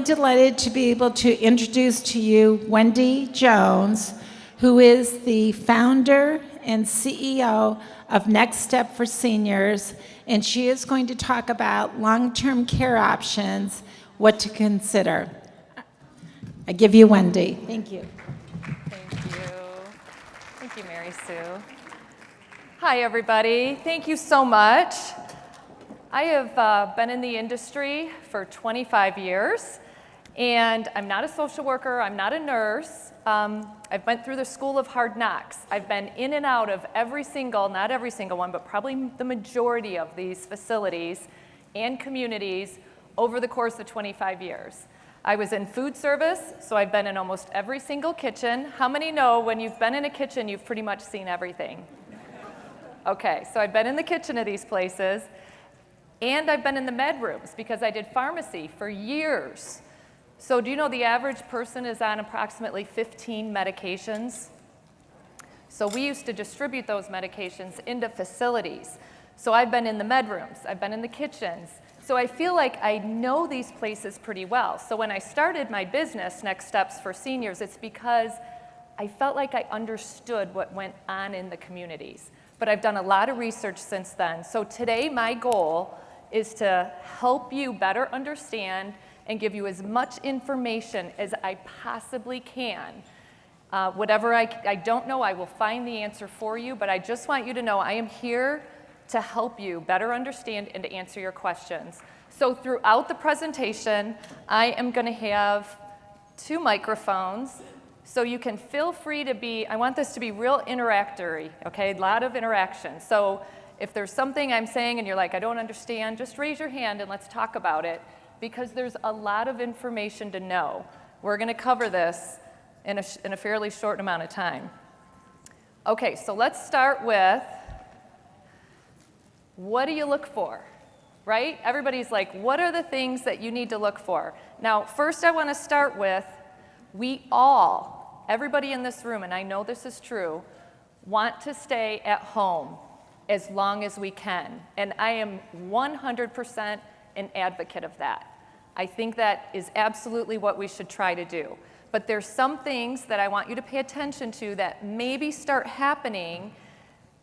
delighted to be able to introduce to you Wendy Jones, who is the founder and CEO of Next Step for Seniors, and she is going to talk about long-term care options, what to consider. I give you Wendy. Thank you. Thank you. Thank you, Mary Sue. Hi, everybody. Thank you so much. I have been in the industry for 25 years, and I'm not a social worker, I'm not a nurse. I've went through the school of hard knocks. I've been in and out of every single, not every single one, but probably the majority of these facilities and communities over the course of 25 years. I was in food service, so I've been in almost every single kitchen. How many know when you've been in a kitchen, you've pretty much seen everything? Okay, so I've been in the kitchen of these places. And I've been in the med rooms because I did pharmacy for years. So do you know the average person is on approximately 15 medications? So we used to distribute those medications into facilities. So I've been in the med rooms, I've been in the kitchens. So I feel like I know these places pretty well. So when I started my business, Next Steps for Seniors, it's because I felt like I understood what went on in the communities. But I've done a lot of research since then. So today my goal is to help you better understand and give you as much information as I possibly can. Whatever I don't know, I will find the answer for you, but I just want you to know I am here to help you better understand and to answer your questions. So throughout the presentation, I am going to have 2 microphones, so you can feel free to be, I want this to be real interactory, okay? A lot of interaction. So if there's something I'm saying and you're like, I don't understand, just raise your hand and let's talk about it, because there's a lot of information to know. We're going to cover this in a fairly short amount of time. Okay, so let's start with, what do you look for, right? Everybody's like, what are the things that you need to look for? Now, first I want to start with, everybody in this room, and I know this is true, want to stay at home as long as we can. And I am 100% an advocate of that. I think that is absolutely what we should try to do. But there's some things that I want you to pay attention to that maybe start happening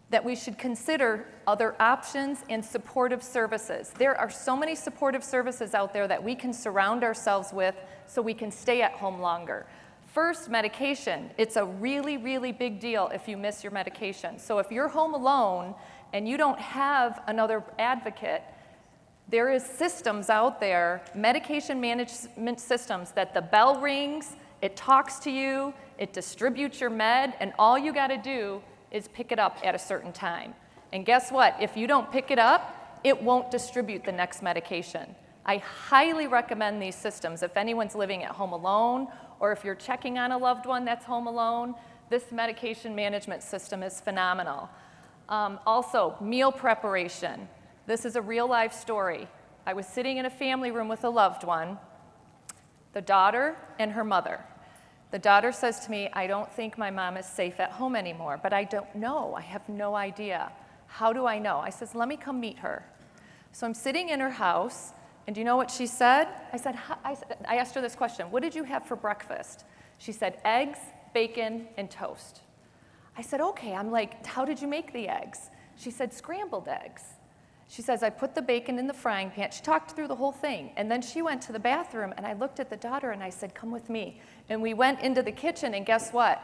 that we should consider other options and supportive services. There are so many supportive services out there that we can surround ourselves with so we can stay at home longer. First, medication. It's a really, really big deal if you miss your medication. So if you're home alone and you don't have another advocate, there is systems out there, medication management systems, that the bell rings, it talks to you, it distributes your med, and all you got to do is pick it up at a certain time. And guess what? If you don't pick it up, it won't distribute the next medication. I highly recommend these systems. If anyone's living at home alone, or if you're checking on a loved one that's home alone, this medication management system is phenomenal. Also, meal preparation. This is a real life story. I was sitting in a family room with a loved one, the daughter and her mother. The daughter says to me, I don't think my mom is safe at home anymore, but I don't know. I have no idea. How do I know? I says, let me come meet her. So I'm sitting in her house, and do you know what she said? I asked her this question, what did you have for breakfast? She said, eggs, bacon, and toast. I said, okay. I'm like, how did you make the eggs? She said, scrambled eggs. She says, I put the bacon in the frying pan. She talked through the whole thing. And then she went to the bathroom, and I looked at the daughter, and I said, come with me. And we went into the kitchen, and guess what?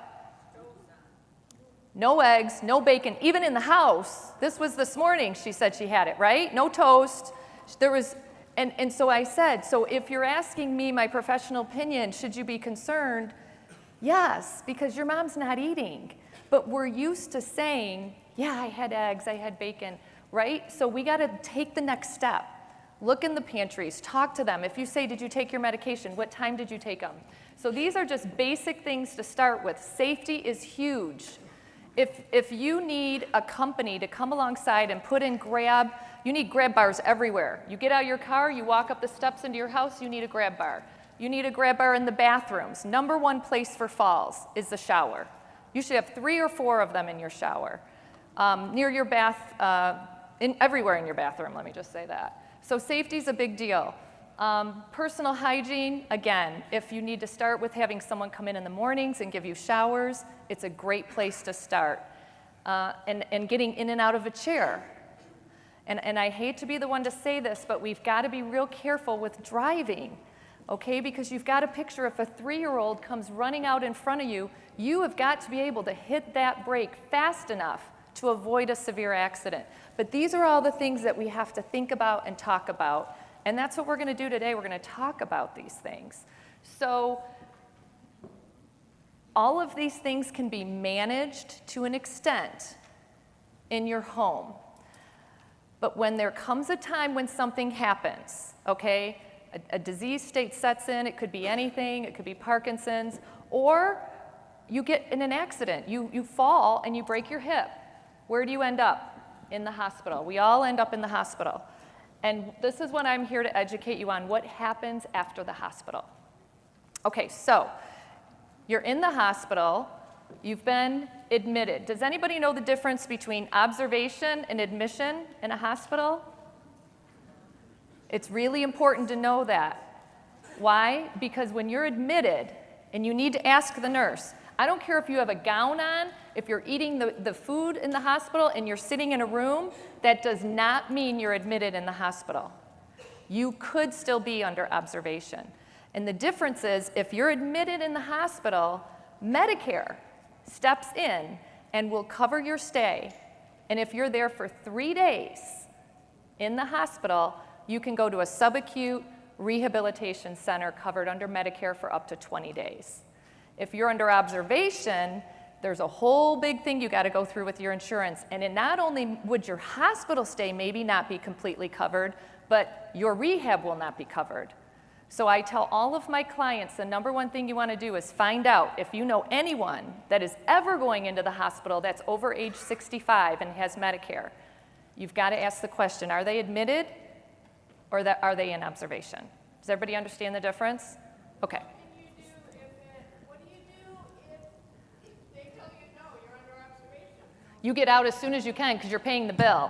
No eggs, no bacon, even in the house. This was this morning, she said she had it, right? No toast. There was, and so I said, so if you're asking me my professional opinion, should you be concerned? Yes, because your mom's not eating. But we're used to saying, yeah, I had eggs, I had bacon, right? So we got to take the next step. Look in the pantries, talk to them. If you say, did you take your medication? What time did you take them? So these are just basic things to start with. Safety is huge. If you need a company to come alongside and put in you need grab bars everywhere. You get out of your car, you walk up the steps into your house, you need a grab bar. You need a grab bar in the bathrooms. Number one place for falls is the shower. You should have 3 or 4 of them in your shower. Near your bath, everywhere in your bathroom, let me just say that. So safety's a big deal. Personal hygiene, again, if you need to start with having someone come in the mornings and give you showers, it's a great place to start. And getting in and out of a chair. And I hate to be the one to say this, but we've got to be real careful with driving, okay? Because you've got to picture if a 3-year-old comes running out in front of you, you have got to be able to hit that brake fast enough to avoid a severe accident. But these are all the things that we have to think about and talk about. And that's what we're going to do today. We're going to talk about these things. So all of these things can be managed to an extent in your home. But when there comes a time when something happens, okay, a disease state sets in, it could be anything, it could be Parkinson's, or you get in an accident, you fall and you break your hip. Where do you end up? In the hospital. We all end up in the hospital. And this is what I'm here to educate you on, what happens after the hospital. Okay, so you're in the hospital, you've been admitted. Does anybody know the difference between observation and admission in a hospital? It's really important to know that. Why? Because when you're admitted and you need to ask the nurse, I don't care if you have a gown on, if you're eating the food in the hospital and you're sitting in a room, that does not mean you're admitted in the hospital. You could still be under observation. And the difference is if you're admitted in the hospital, Medicare steps in and will cover your stay. And if you're there for 3 days in the hospital, you can go to a subacute rehabilitation center covered under Medicare for up to 20 days. If you're under observation, there's a whole big thing you got to go through with your insurance. And it not only would your hospital stay maybe not be completely covered, but your rehab will not be covered. So I tell all of my clients the number one thing you want to do is find out if you know anyone that is ever going into the hospital that's over age 65 and has Medicare. You've got to ask the question, are they admitted or are they in observation? Does everybody understand the difference? Okay. You get out as soon as you can because you're paying the bill.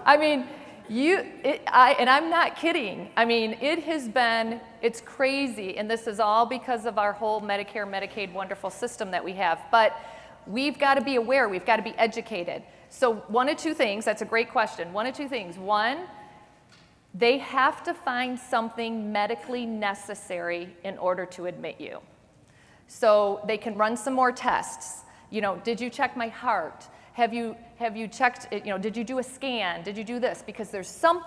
I mean, and I'm not kidding. I mean, it's crazy, and this is all because of our whole Medicare, Medicaid wonderful system that we have. But we've got to be aware, we've got to be educated. So one of two things, that's a great question. One of two things. One, they have to find something medically necessary in order to admit you. So they can run some more tests. You know, did you check my heart? Have you checked, did you do a scan? Did you do this? Because there's some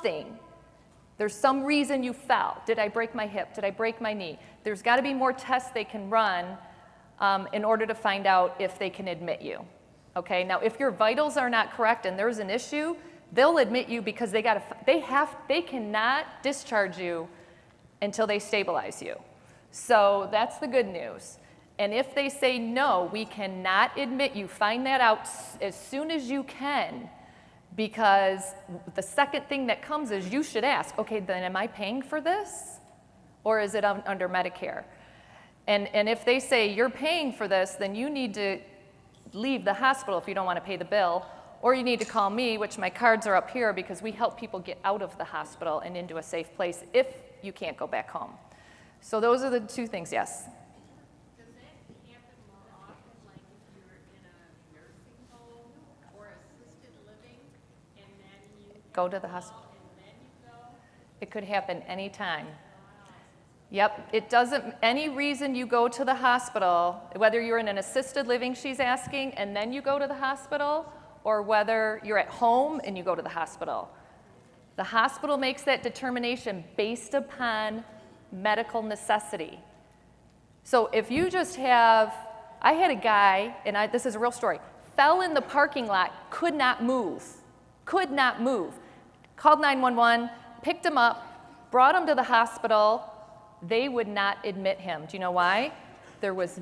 reason you fell. Did I break my hip? Did I break my knee? There's got to be more tests they can run in order to find out if they can admit you. Okay, now if your vitals are not correct and there's an issue, they'll admit you because they cannot discharge you until they stabilize you. So that's the good news. And if they say, no, we cannot admit you, find that out as soon as you can, because the second thing that comes is you should ask, okay, then am I paying for this? Or is it under Medicare? And if they say you're paying for this, then you need to leave the hospital if you don't want to pay the bill, or you need to call me, which my cards are up here, because we help people get out of the hospital and into a safe place if you can't go back home. So those are the two things, yes? Go to the hospital. It could happen anytime. Yep, it doesn't, any reason you go to the hospital, whether you're in an assisted living, she's asking, and then you go to the hospital, or whether you're at home and you go to the hospital. The hospital makes that determination based upon medical necessity. So if you just have, I had a guy, and this is a real story, fell in the parking lot, could not move. Called 911, picked him up, brought him to the hospital. They would not admit him. Do you know why? There was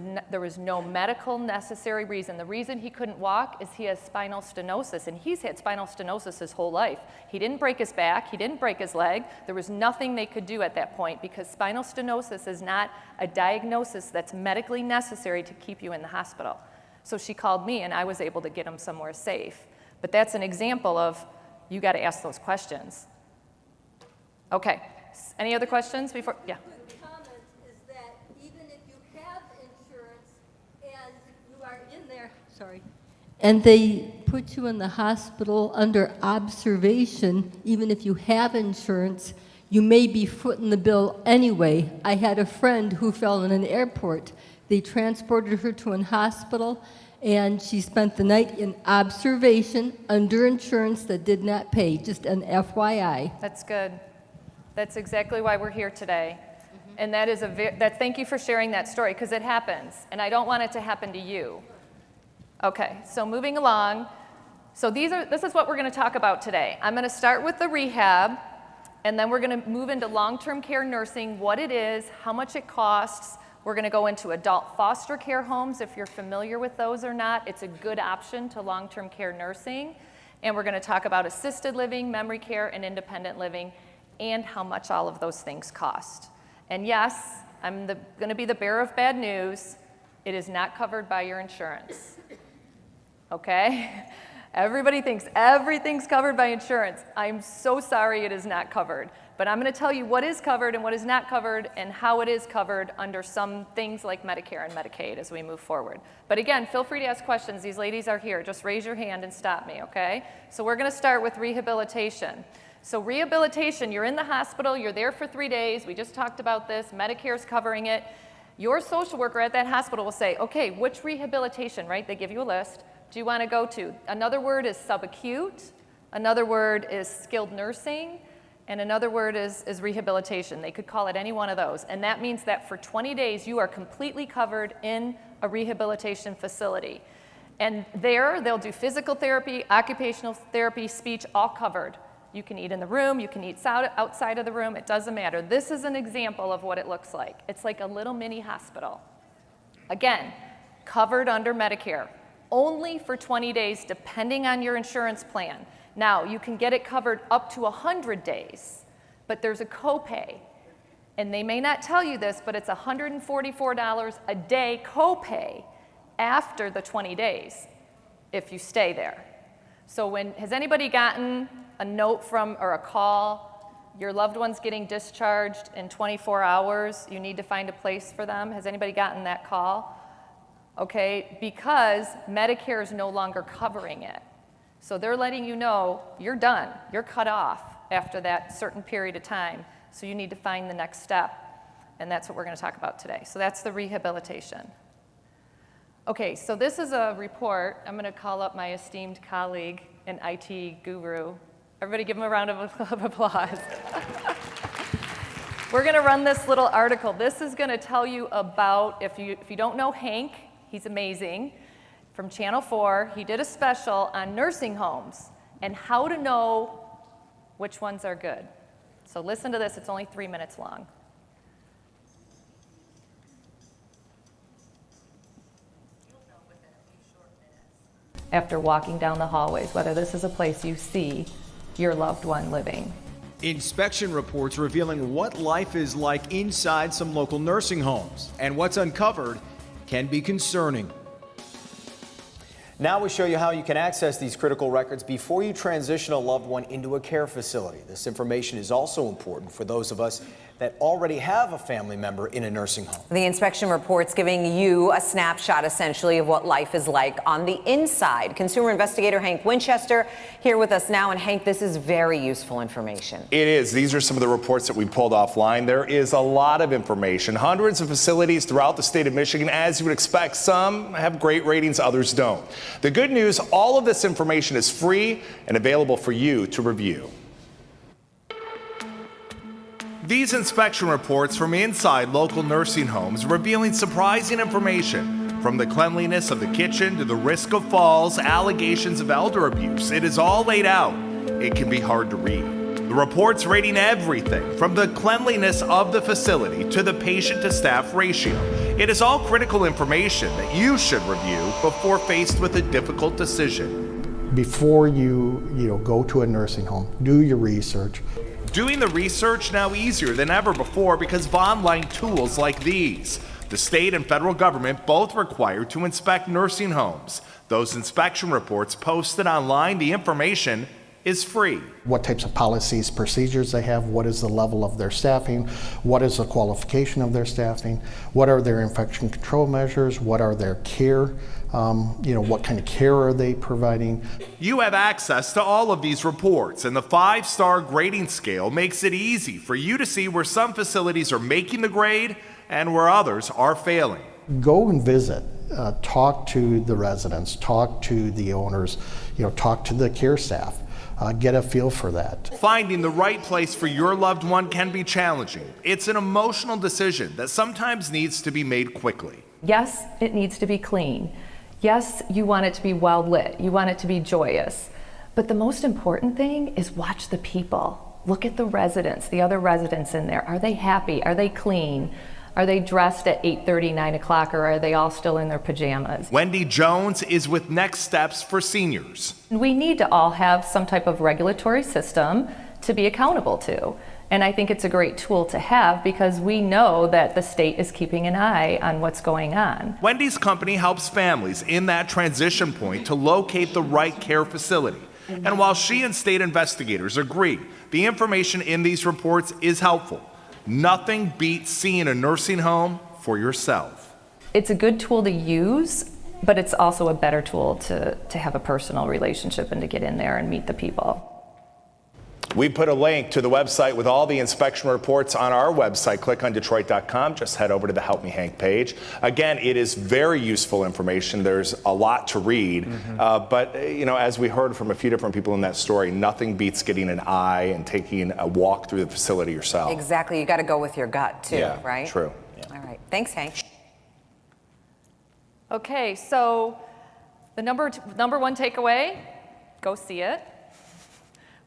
no medical necessary reason. The reason he couldn't walk is he has spinal stenosis, and he's had spinal stenosis his whole life. He didn't break his back. He didn't break his leg. There was nothing they could do at that point because spinal stenosis is not a diagnosis that's medically necessary to keep you in the hospital. So she called me, and I was able to get him somewhere safe. But that's an example of you got to ask those questions. Okay, any other questions before? Yeah. Quick comment is that even if you have insurance and you are in there, sorry, and they put you in the hospital under observation, even if you have insurance, you may be footing the bill anyway. I had a friend who fell in an airport. They transported her to a hospital, and she spent the night in observation under insurance that did not pay, just an FYI. That's good. That's exactly why we're here today. And that is thank you for sharing that story, because it happens, and I don't want it to happen to you. Okay, so moving along. So this is what we're going to talk about today. I'm going to start with the rehab, and then we're going to move into long-term care nursing, what it is, how much it costs. We're going to go into adult foster care homes, if you're familiar with those or not. It's a good option to long-term care nursing. And we're going to talk about assisted living, memory care, and independent living, and how much all of those things cost. And yes, I'm going to be the bearer of bad news. It is not covered by your insurance. Okay? Everybody thinks everything's covered by insurance. I'm so sorry it is not covered. But I'm going to tell you what is covered and what is not covered and how it is covered under some things like Medicare and Medicaid as we move forward. But again, feel free to ask questions. These ladies are here. Just raise your hand and stop me, okay? So we're going to start with rehabilitation. So rehabilitation, you're in the hospital, you're there for 3 days. We just talked about this. Medicare's covering it. Your social worker at that hospital will say, okay, which rehabilitation, right? They give you a list. Do you want to go to? Another word is subacute. Another word is skilled nursing. And another word is rehabilitation. They could call it any one of those. And that means that for 20 days, you are completely covered in a rehabilitation facility. And there, they'll do physical therapy, occupational therapy, speech, all covered. You can eat in the room, you can eat outside of the room, it doesn't matter. This is an example of what it looks like. It's like a little mini hospital. Again, covered under Medicare, only for 20 days, depending on your insurance plan. Now, you can get it covered up to 100 days, but there's a copay. And they may not tell you this, but it's $144 a day copay after the 20 days if you stay there. So has anybody gotten a note from or a call, your loved one's getting discharged in 24 hours, you need to find a place for them? Has anybody gotten that call? Okay, because Medicare is no longer covering it. So they're letting you know you're done, you're cut off after that certain period of time, so you need to find the next step, and that's what we're going to talk about today. So that's the rehabilitation. Okay, so this is a report. I'm going to call up my esteemed colleague and IT guru. Everybody give him a round of applause. We're going to run this little article. This is going to tell you about, if you don't know Hank, he's amazing. From Channel 4, he did a special on nursing homes and how to know which ones are good. So listen to this, it's only 3 minutes long. After walking down the hallways, whether this is a place you see your loved one living. Inspection reports revealing what life is like inside some local nursing homes, and what's uncovered can be concerning. Now we show you how you can access these critical records before you transition a loved one into a care facility. This information is also important for those of us that already have a family member in a nursing home. The inspection report's giving you a snapshot, essentially, of what life is like on the inside. Consumer investigator Hank Winchester here with us now. And Hank, this is very useful information. It is. These are some of the reports that we pulled offline. There is a lot of information. Hundreds of facilities throughout the state of Michigan. As you would expect, some have great ratings, others don't. The good news, all of this information is free and available for you to review. These inspection reports from inside local nursing homes revealing surprising information, from the cleanliness of the kitchen to the risk of falls, allegations of elder abuse. It is all laid out. It can be hard to read. The reports rating everything from the cleanliness of the facility to the patient to staff ratio. It is all critical information that you should review before faced with a difficult decision. Before you go to a nursing home, do your research. Doing the research now easier than ever before because of online tools like these. The state and federal government both require to inspect nursing homes. Those inspection reports posted online, the information is free. What types of policies, procedures they have, what is the level of their staffing, what is the qualification of their staffing, what are their infection control measures, what are their care, what kind of care are they providing. You have access to all of these reports, and the 5-star grading scale makes it easy for you to see where some facilities are making the grade and where others are failing. Go and visit, talk to the residents, talk to the owners, talk to the care staff. Get a feel for that. Finding the right place for your loved one can be challenging. It's an emotional decision that sometimes needs to be made quickly. Yes, it needs to be clean. Yes, you want it to be well lit. You want it to be joyous. But the most important thing is watch the people. Look at the residents, the other residents in there. Are they happy? Are they clean? Are they dressed at 8:30, 9 o'clock, or are they all still in their pajamas? Wendy Jones is with Next Steps for Seniors. We need to all have some type of regulatory system to be accountable to. And I think it's a great tool to have because we know that the state is keeping an eye on what's going on. Wendy's company helps families in that transition point to locate the right care facility. And while she and state investigators agree the information in these reports is helpful, nothing beats seeing a nursing home for yourself. It's a good tool to use, but it's also a better tool to have a personal relationship and to get in there and meet the people. We put a link to the website with all the inspection reports on our website. Click on Detroit.com. Just head over to the Help Me Hank page. Again, it is very useful information. There's a lot to read. But as we heard from a few different people in that story, nothing beats getting an eye and taking a walk through the facility yourself. Exactly. You got to go with your gut, too, Yeah, right? true. All right. Thanks, Hank. Okay, so the number one takeaway, go see it.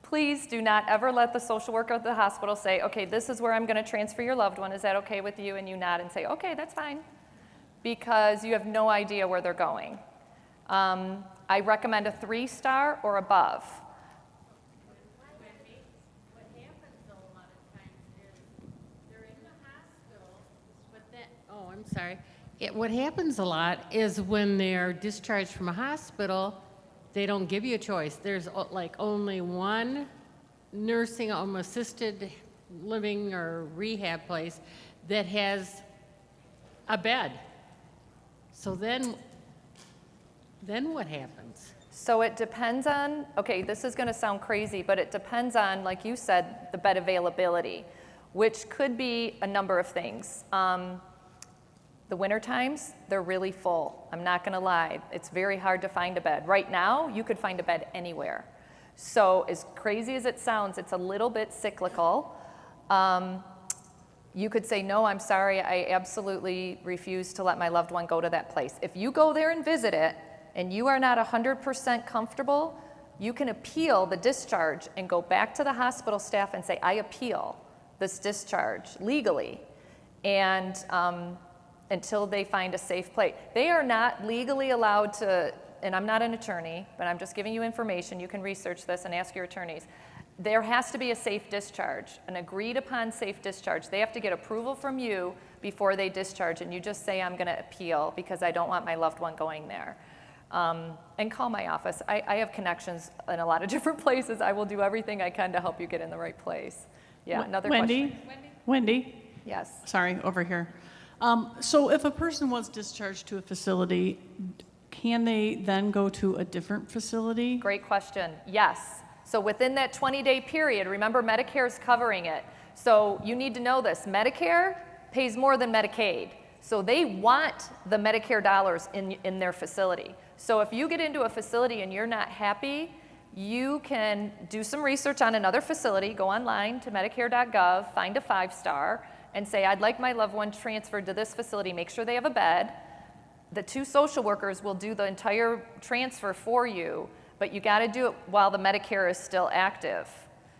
Please do not ever let the social worker at the hospital say, okay, this is where I'm going to transfer your loved one. Is that okay with you? And you nod and say, okay, that's fine. Because you have no idea where they're going. I recommend a 3-star or above. What happens a lot of times is they're in the hospital, but then, I'm sorry. What happens a lot is when they're discharged from a hospital, they don't give you a choice. There's like only one nursing home, assisted living or rehab place that has a bed. So then what happens? So it depends on, okay, this is going to sound crazy, but it depends on, like you said, the bed availability, which could be a number of things. The winter times, they're really full. I'm not gonna lie, it's very hard to find a bed. Right now, you could find a bed anywhere. So as crazy as it sounds, it's a little bit cyclical. You could say, no, I'm sorry, I absolutely refuse to let my loved one go to that place. If you go there and visit it, and you are not 100% comfortable, you can appeal the discharge and go back to the hospital staff and say, I appeal this discharge legally. And until they find a safe place. They are not legally allowed to, and I'm not an attorney, but I'm just giving you information. You can research this and ask your attorneys. There has to be a safe discharge, an agreed upon safe discharge. They have to get approval from you before they discharge, and you just say, I'm gonna appeal because I don't want my loved one going there. And call my office. I have connections in a lot of different places. I will do everything I can to help you get in the right place. Yeah, another Wendy? question. Wendy? Yes. Sorry, over here. So if a person was discharged to a facility, can they then go to a different facility? Great question. Yes. So within that 20-day period, remember Medicare is covering it. So you need to know this. Medicare pays more than Medicaid. So they want the Medicare dollars in their facility. So if you get into a facility and you're not happy, you can do some research on another facility, go online to medicare.gov, find a 5-star, and say, I'd like my loved one transferred to this facility, make sure they have a bed. The 2 social workers will do the entire transfer for you, but you gotta do it while the Medicare is still active.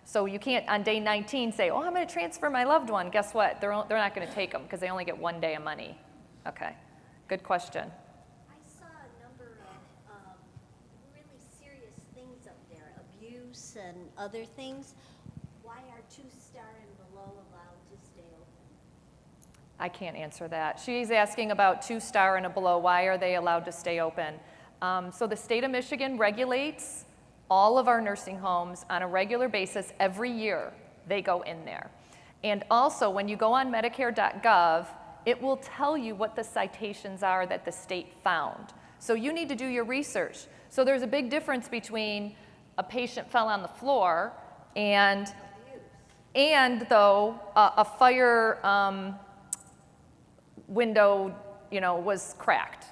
So you can't, on day 19, say, oh, I'm gonna transfer my loved one. Guess what? They're not gonna take them because they only get 1 day of money. Okay, good question. I saw a number of really serious things up there, abuse and other things. Why are 2-star and below allowed to stay open? I can't answer that. She's asking about 2-star and below. Why are they allowed to stay open? So the state of Michigan regulates all of our nursing homes on a regular basis every year. They go in there. And also, when you go on Medicare.gov, it will tell you what the citations are that the state found. So you need to do your research. So there's a big difference between a patient fell on the floor and though a fire window, was cracked.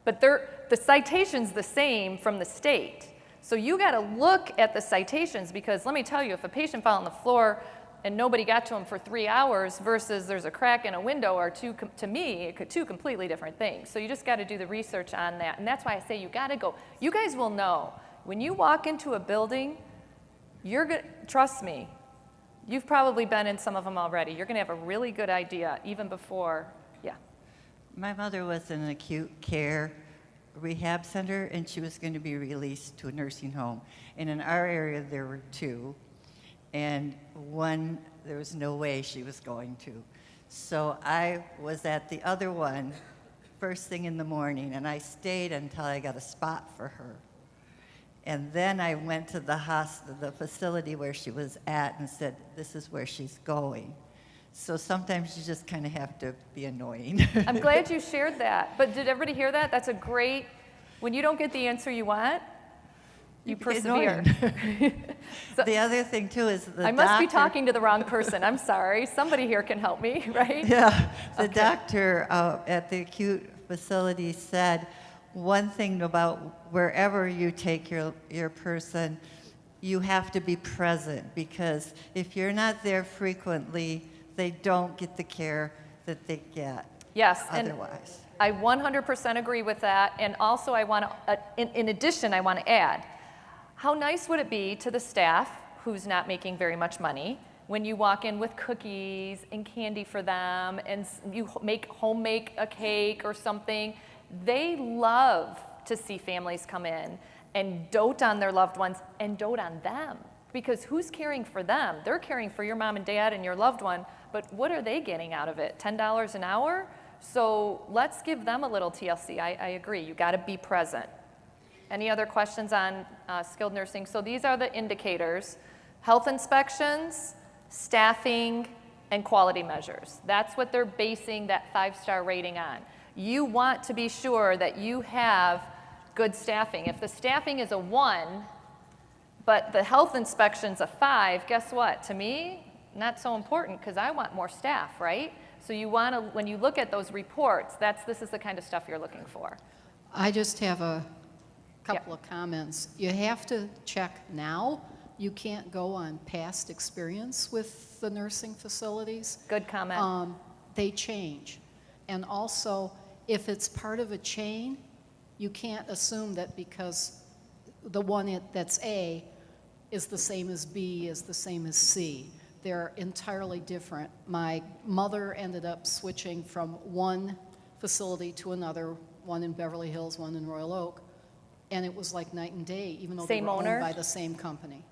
But the citation's the same from the state. So you got to look at the citations, because let me tell you, if a patient fell on the floor and nobody got to him for 3 hours versus there's a crack in a window are two completely different things. So you just got to do the research on that. And that's why I say you got to go. You guys will know. When you walk into a building, trust me, you've probably been in some of them already. You're going to have a really good idea even before, yeah. My mother was in an acute care rehab center, and she was going to be released to a nursing home. And in our area, there were 2. And one, there was no way she was going to. So I was at the other one first thing in the morning, and I stayed until I got a spot for her. And then I went to the facility where she was at and said, this is where she's going. So sometimes you just kind of have to be annoying. I'm glad you shared that. But did everybody hear that? That's a great, when you don't get the answer you want, you persevere. So, the other thing too is I must be talking to the wrong person. I'm sorry. Somebody here can help me, right? Yeah. The doctor at the acute facility said one thing about wherever you take your person, you have to be present, because if you're not there frequently, they don't get the care that they get. Yes, otherwise. And I 100% agree with that. And also, I want to, in addition, I want to add, how nice would it be to the staff who's not making very much money when you walk in with cookies and candy for them, and you make a cake or something? They love to see families come in and dote on their loved ones and dote on them. Because who's caring for them? They're caring for your mom and dad and your loved one, but what are they getting out of it? $10 an hour? So let's give them a little TLC. I agree, you gotta be present. Any other questions on skilled nursing? So these are the indicators: health inspections, staffing, and quality measures. That's what they're basing that 5-star rating on. You want to be sure that you have good staffing. If the staffing is a 1, but the health inspection's a 5, guess what? To me, not so important, because I want more staff, right? So you want to, when you look at those reports, this is the kind of stuff you're looking for. I just have a couple of comments. You have to check now. You can't go on past experience with the nursing facilities. Good comment. They change. And also, if it's part of a chain, you can't assume that because the one that's A is the same as B, is the same as C. They're entirely different. My mother ended up switching from one facility to another, one in Beverly Hills, one in Royal Oak, and it was like night and day, even though they were owned by the same company.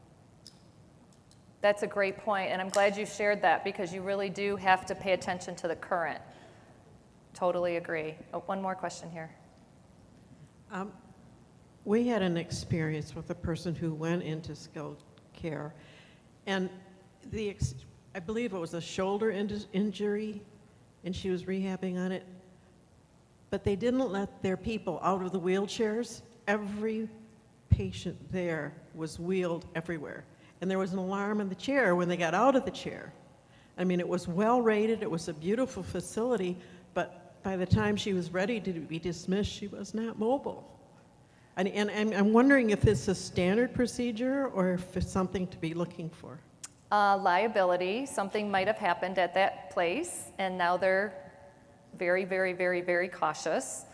That's a great point, and I'm glad you shared that, because you really do have to pay attention to the current. Totally agree. Oh, one more question here. We had an experience with a person who went into skilled care, and I believe it was a shoulder injury, and she was rehabbing on it, but they didn't let their people out of the wheelchairs. Every patient there was wheeled everywhere, and there was an alarm in the chair when they got out of the chair. I mean, it was well rated, it was a beautiful facility, but by the time she was ready to be dismissed, she was not mobile. And I'm wondering if it's a standard procedure or if it's something to be looking for. Liability, something might have happened at that place, and now they're very, very, very, very cautious.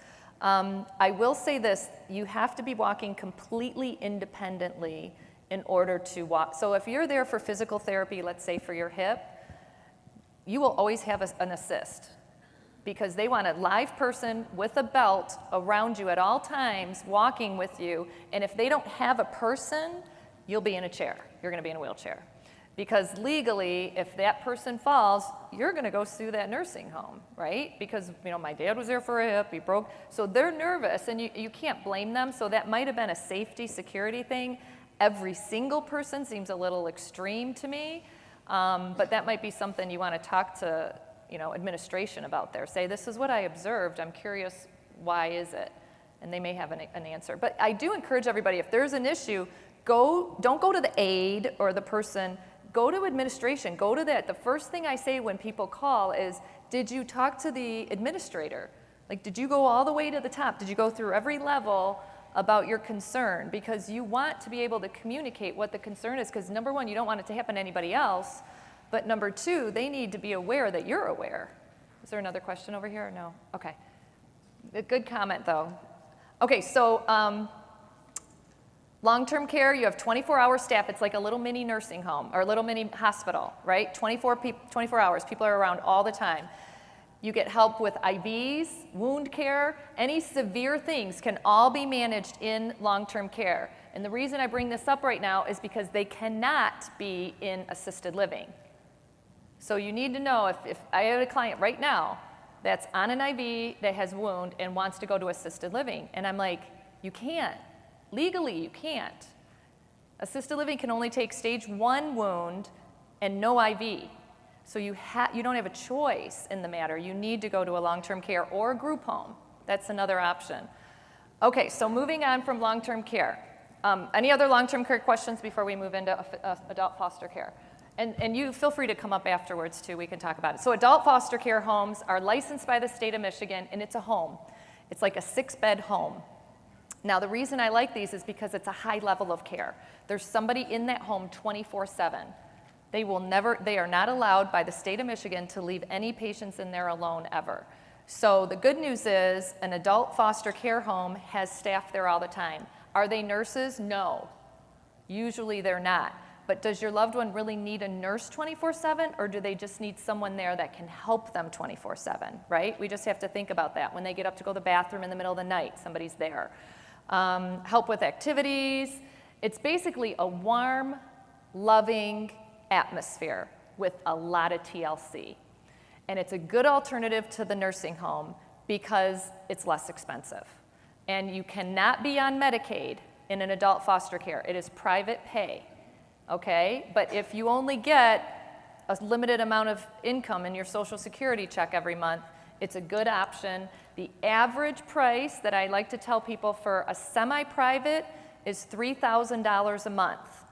I will say this, you have to be walking completely independently in order to walk. So if you're there for physical therapy, let's say for your hip, you will always have an assist, because they want a live person with a belt around you at all times, walking with you, and if they don't have a person, you'll be in a chair. You're gonna be in a wheelchair. Because legally, if that person falls, you're gonna go sue that nursing home, right? Because, my dad was there for a hip, he broke. So they're nervous, and you can't blame them, so that might have been a safety, security thing. every single person seems a little extreme to me, but that might be something you want to talk to, administration about there. Say, this is what I observed. I'm curious, why is it? And they may have an answer. But I do encourage everybody, if there's an issue, don't go to the aide or the person, go to administration, go to that. The first thing I say when people call is, did you talk to the administrator? Like, did you go all the way to the top? Did you go through every level about your concern? Because you want to be able to communicate what the concern is, because number one, you don't want it to happen to anybody else, but number two, they need to be aware that you're aware. Is there another question over here? No? Okay. A good comment, though. Okay, so long-term care, you have 24-hour staff. It's like a little mini nursing home or a little mini hospital, right? 24 hours. People are around all the time. You get help with IVs, wound care, any severe things can all be managed in long-term care. And the reason I bring this up right now is because they cannot be in assisted living. So you need to know, if I have a client right now that's on an IV that has wound and wants to go to assisted living, and I'm like, you can't. Legally, you can't. Assisted living can only take stage 1 wound and no IV. So you don't have a choice in the matter. You need to go to a long-term care or a group home. That's another option. Okay, so moving on from long-term care. Any other long-term care questions before we move into adult foster care? And you feel free to come up afterwards too, we can talk about it. So adult foster care homes are licensed by the state of Michigan, and it's a home. It's like a 6-bed home. Now the reason I like these is because it's a high level of care. There's somebody in that home 24/7. They are not allowed by the state of Michigan to leave any patients in there alone ever. So the good news is an adult foster care home has staff there all the time. Are they nurses? No. Usually they're not. But does your loved one really need a nurse 24/7, or do they just need someone there that can help them 24/7, right? We just have to think about that. When they get up to go to the bathroom in the middle of the night, somebody's there. Help with activities. It's basically a warm, loving atmosphere with a lot of TLC. And it's a good alternative to the nursing home because it's less expensive. And you cannot be on Medicaid in an adult foster care. It is private pay. Okay, but if you only get a limited amount of income in your Social Security check every month, it's a good option. The average price that I like to tell people for a semi-private is $3,000 a month.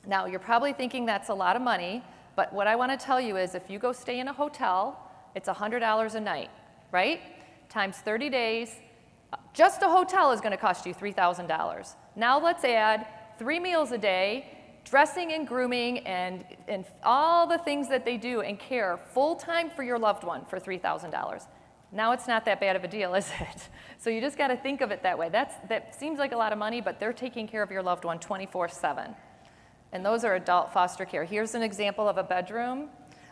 Now, you're probably thinking that's a lot of money, but what I want to tell you is if you go stay in a hotel, it's $100 a night, right? Times 30 days, just a hotel is going to cost you $3,000. Now let's add 3 meals a day, dressing and grooming and all the things that they do and care full-time for your loved one for $3,000. Now it's not that bad of a deal, is it? So you just got to think of it that way. That seems like a lot of money, but they're taking care of your loved one 24/7. And those are adult foster care. Here's an example of a bedroom.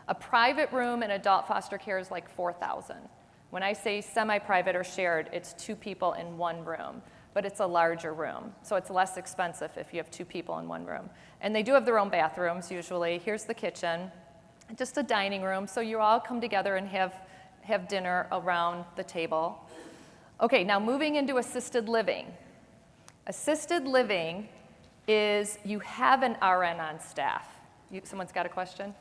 A private room in adult foster care is like $4,000. When I say semi-private or shared, it's 2 people in 1 room. But it's a larger room, so it's less expensive if you have 2 people in 1 room. And they do have their own bathrooms usually. Here's the kitchen, just a dining room, so you all come together and have dinner around the table. Okay, now moving into assisted living. Assisted living is you have an RN on staff. Someone's got a question?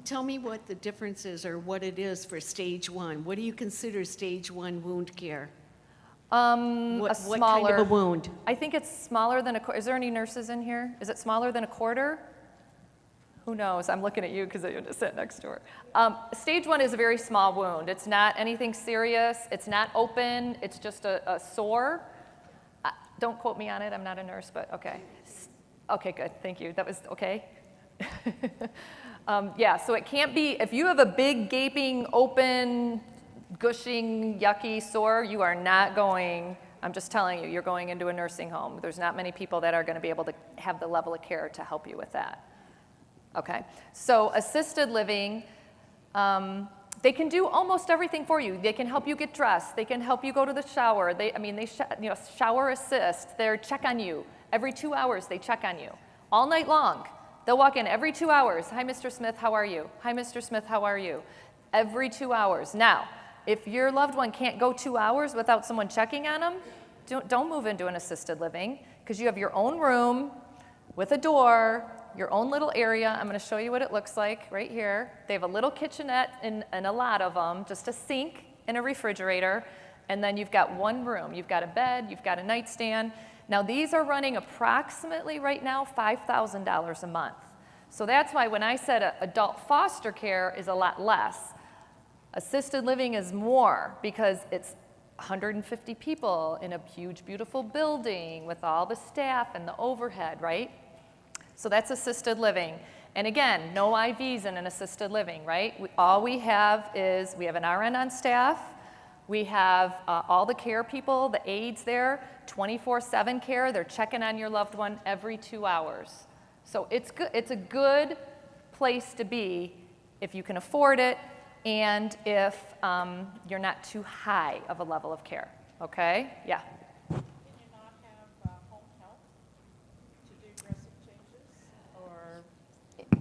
Tell me what the difference is or what it is for stage 1. What do you consider stage 1 wound care? What kind of a wound? I think it's smaller than a quarter. Is there any nurses in here? Is it smaller than a quarter? Who knows? I'm looking at you because I just sat next to her. Stage 1 is a very small wound. It's not anything serious. It's not open. It's just a sore. Don't quote me on it. I'm not a nurse, but okay. Okay, good. Thank you. That was okay. Yeah, so it can't be, if you have a big, gaping, open, gushing, yucky sore, you are not going, I'm just telling you, you're going into a nursing home. There's not many people that are going to be able to have the level of care to help you with that. Okay, so assisted living, they can do almost everything for you. They can help you get dressed. They can help you go to the shower. Shower assist. They check on you. Every 2 hours, they check on you. All night long. They'll walk in every 2 hours. Hi, Mr. Smith, how are you? Hi, Mr. Smith, how are you? Every 2 hours. Now, if your loved one can't go 2 hours without someone checking on them, don't move into an assisted living because you have your own room with a door, your own little area. I'm going to show you what it looks like right here. They have a little kitchenette in a lot of them, just a sink and a refrigerator, and then you've got one room. You've got a bed, you've got a nightstand. Now these are running approximately right now $5,000 a month. So that's why when I said adult foster care is a lot less, assisted living is more because it's 150 people in a huge, beautiful building with all the staff and the overhead, right? So that's assisted living. And again, no IVs in an assisted living, right? All we have is we have an RN on staff. We have all the care people, the aides there, 24/7 care. They're checking on your loved one every 2 hours. So it's good. It's a good place to be if you can afford it and if you're not too high of a level of care. Okay? Yeah. Can you not have home health to do dressing changes or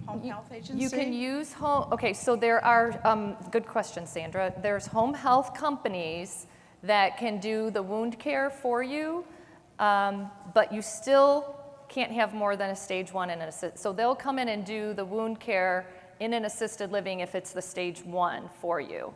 home health agency? You can use home, okay, so there are, good question, Sandra. There's home health companies that can do the wound care for you, but you still can't have more than a stage 1 in an assist. So they'll come in and do the wound care in an assisted living if it's the stage 1 for you.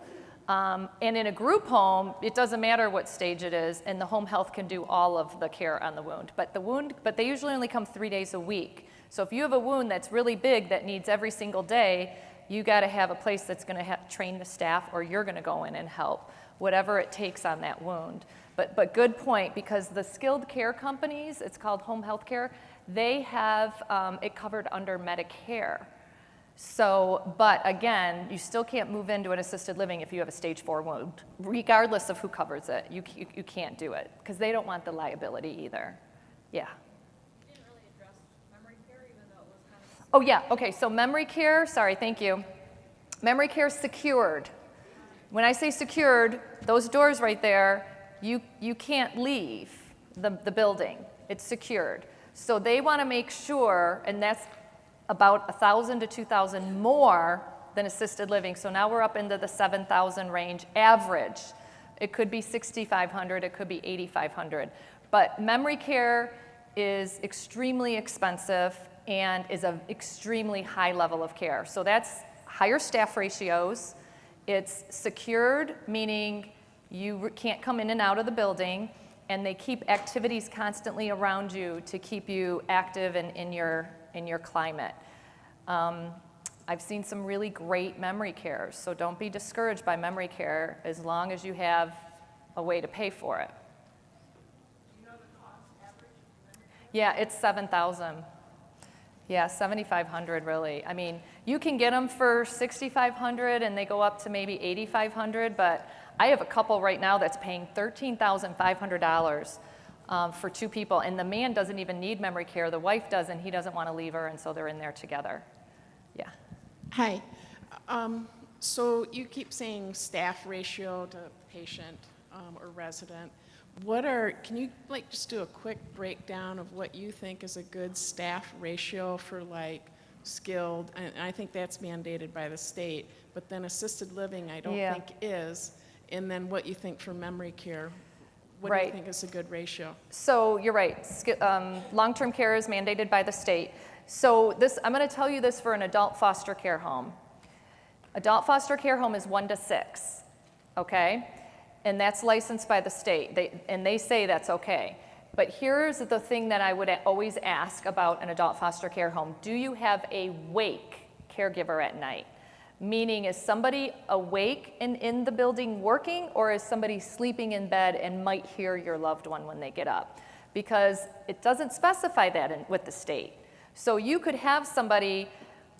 And in a group home, it doesn't matter what stage it is, and the home health can do all of the care on the wound. But they usually only come 3 days a week. So if you have a wound that's really big that needs every single day, you got to have a place that's going to train the staff, or you're going to go in and help, whatever it takes on that wound. But good point, because the skilled care companies, it's called home health care, they have it covered under Medicare. So, but again, you still can't move into an assisted living if you have a stage 4 wound, regardless of who covers it. You can't do it, because they don't want the liability either. Yeah. You didn't really address memory care, even though it was kind of... Oh yeah, okay, so memory care, sorry, thank you. Memory care is secured. When I say secured, those doors right there, you can't leave the building. It's secured. So they want to make sure, and that's about 1,000 to 2,000 more than assisted living. So now we're up into the 7,000 range average. It could be 6,500, it could be 8,500. But memory care is extremely expensive and is an extremely high level of care. So that's higher staff ratios. It's secured, meaning you can't come in and out of the building, and they keep activities constantly around you to keep you active and in your climate. I've seen some really great memory cares, so don't be discouraged by memory care as long as you have a way to pay for it. Do you know the cost average of memory care? Yeah, it's 7,000. Yeah, 7,500 really. I mean, you can get them for 6,500 and they go up to maybe 8,500, but I have a couple right now that's paying $13,500 for 2 people, and the man doesn't even need memory care. The wife does, and he doesn't want to leave her, and so they're in there together. Yeah. Hi. So you keep saying staff ratio to patient or resident. Can you just do a quick breakdown of what you think is a good staff ratio for skilled, and I think that's mandated by the state, but then assisted living I don't think is, and then what you think for memory care. What do you think is a good ratio? So you're right. Long-term care is mandated by the state. So I'm going to tell you this for an adult foster care home. Adult foster care home is 1 to 6, okay? And that's licensed by the state, and they say that's okay. But here's the thing that I would always ask about an adult foster care home. Do you have a wake caregiver at night? Meaning, is somebody awake and in the building working, or is somebody sleeping in bed and might hear your loved one when they get up? Because it doesn't specify that with the state. So you could have somebody,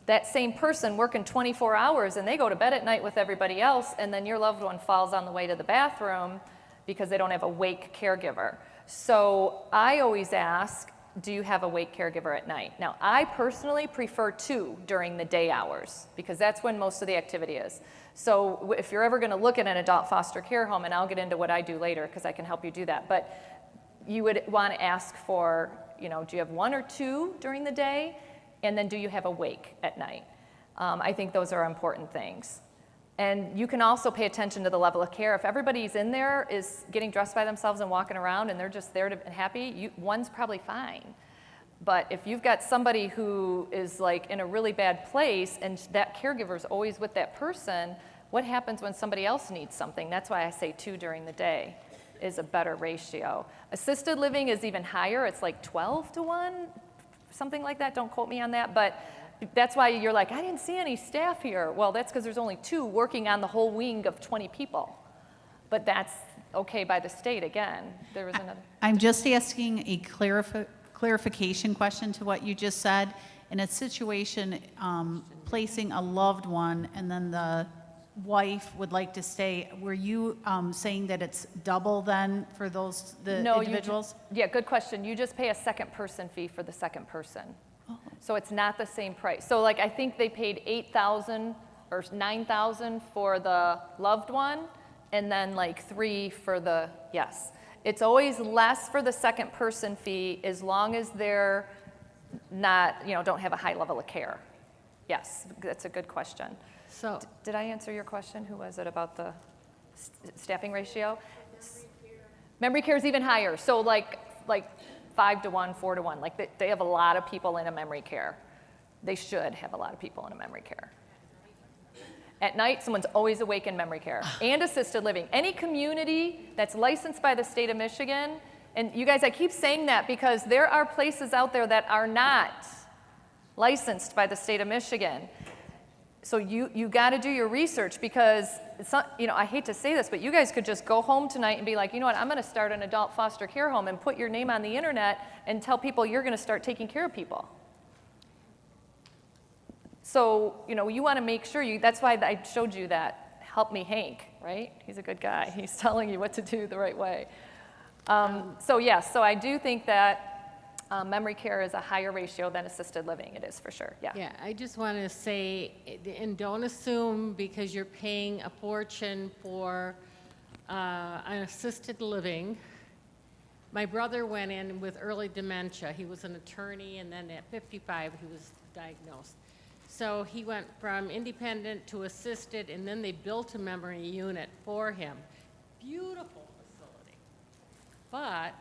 that same person, working 24 hours and they go to bed at night with everybody else, and then your loved one falls on the way to the bathroom because they don't have a wake caregiver. So I always ask, do you have a wake caregiver at night? Now, I personally prefer 2 during the day hours because that's when most of the activity is. So if you're ever going to look at an adult foster care home, and I'll get into what I do later because I can help you do that, but you would want to ask for, do you have 1 or 2 during the day? And then do you have a wake at night? I think those are important things. And you can also pay attention to the level of care. If everybody's in there is getting dressed by themselves and walking around and they're just there to and happy, one's probably fine. But if you've got somebody who is like in a really bad place and that caregiver is always with that person, what happens when somebody else needs something? That's why I say 2 during the day is a better ratio. Assisted living is even higher. It's like 12 to 1, something like that. Don't quote me on that. But that's why you're like, I didn't see any staff here. Well, that's because there's only 2 working on the whole wing of 20 people. But that's okay by the state again. There was another. I'm just asking a clarification question to what you just said. In a situation, placing a loved one and then the wife would like to stay, were you saying that it's double then for those, the individuals? Yeah, good question. You just pay a second person fee for the second person. Oh. So it's not the same price. So like I think they paid $8,000 or $9,000 for the loved one and then like $3,000 for the, yes. It's always less for the second person fee as long as they're not, don't have a high level of care. Yes, that's a good question. So, did I answer your question? Who was it about the staffing ratio? Memory care is even higher. So like 5 to 1, 4 to 1. Like they have a lot of people in a memory care. They should have a lot of people in a memory care. At night, someone's always awake in memory care and assisted living. Any community that's licensed by the state of Michigan, and you guys, I keep saying that because there are places out there that are not licensed by the state of Michigan. So you got to do your research because it's not, I hate to say this, but you guys could just go home tonight and be like, you know what, I'm going to start an adult foster care home and put your name on the internet and tell people you're going to start taking care of people. So, you want to make sure that's why I showed you that Help Me Hank, right? He's a good guy. He's telling you what to do the right way. So yes, so I do think that memory care is a higher ratio than assisted living. It is for sure, yeah. Yeah, I just want to say, and don't assume because you're paying a fortune for an assisted living. My brother went in with early dementia. He was an attorney, and then at 55, he was diagnosed. So he went from independent to assisted, and then they built a memory unit for him. Beautiful facility. But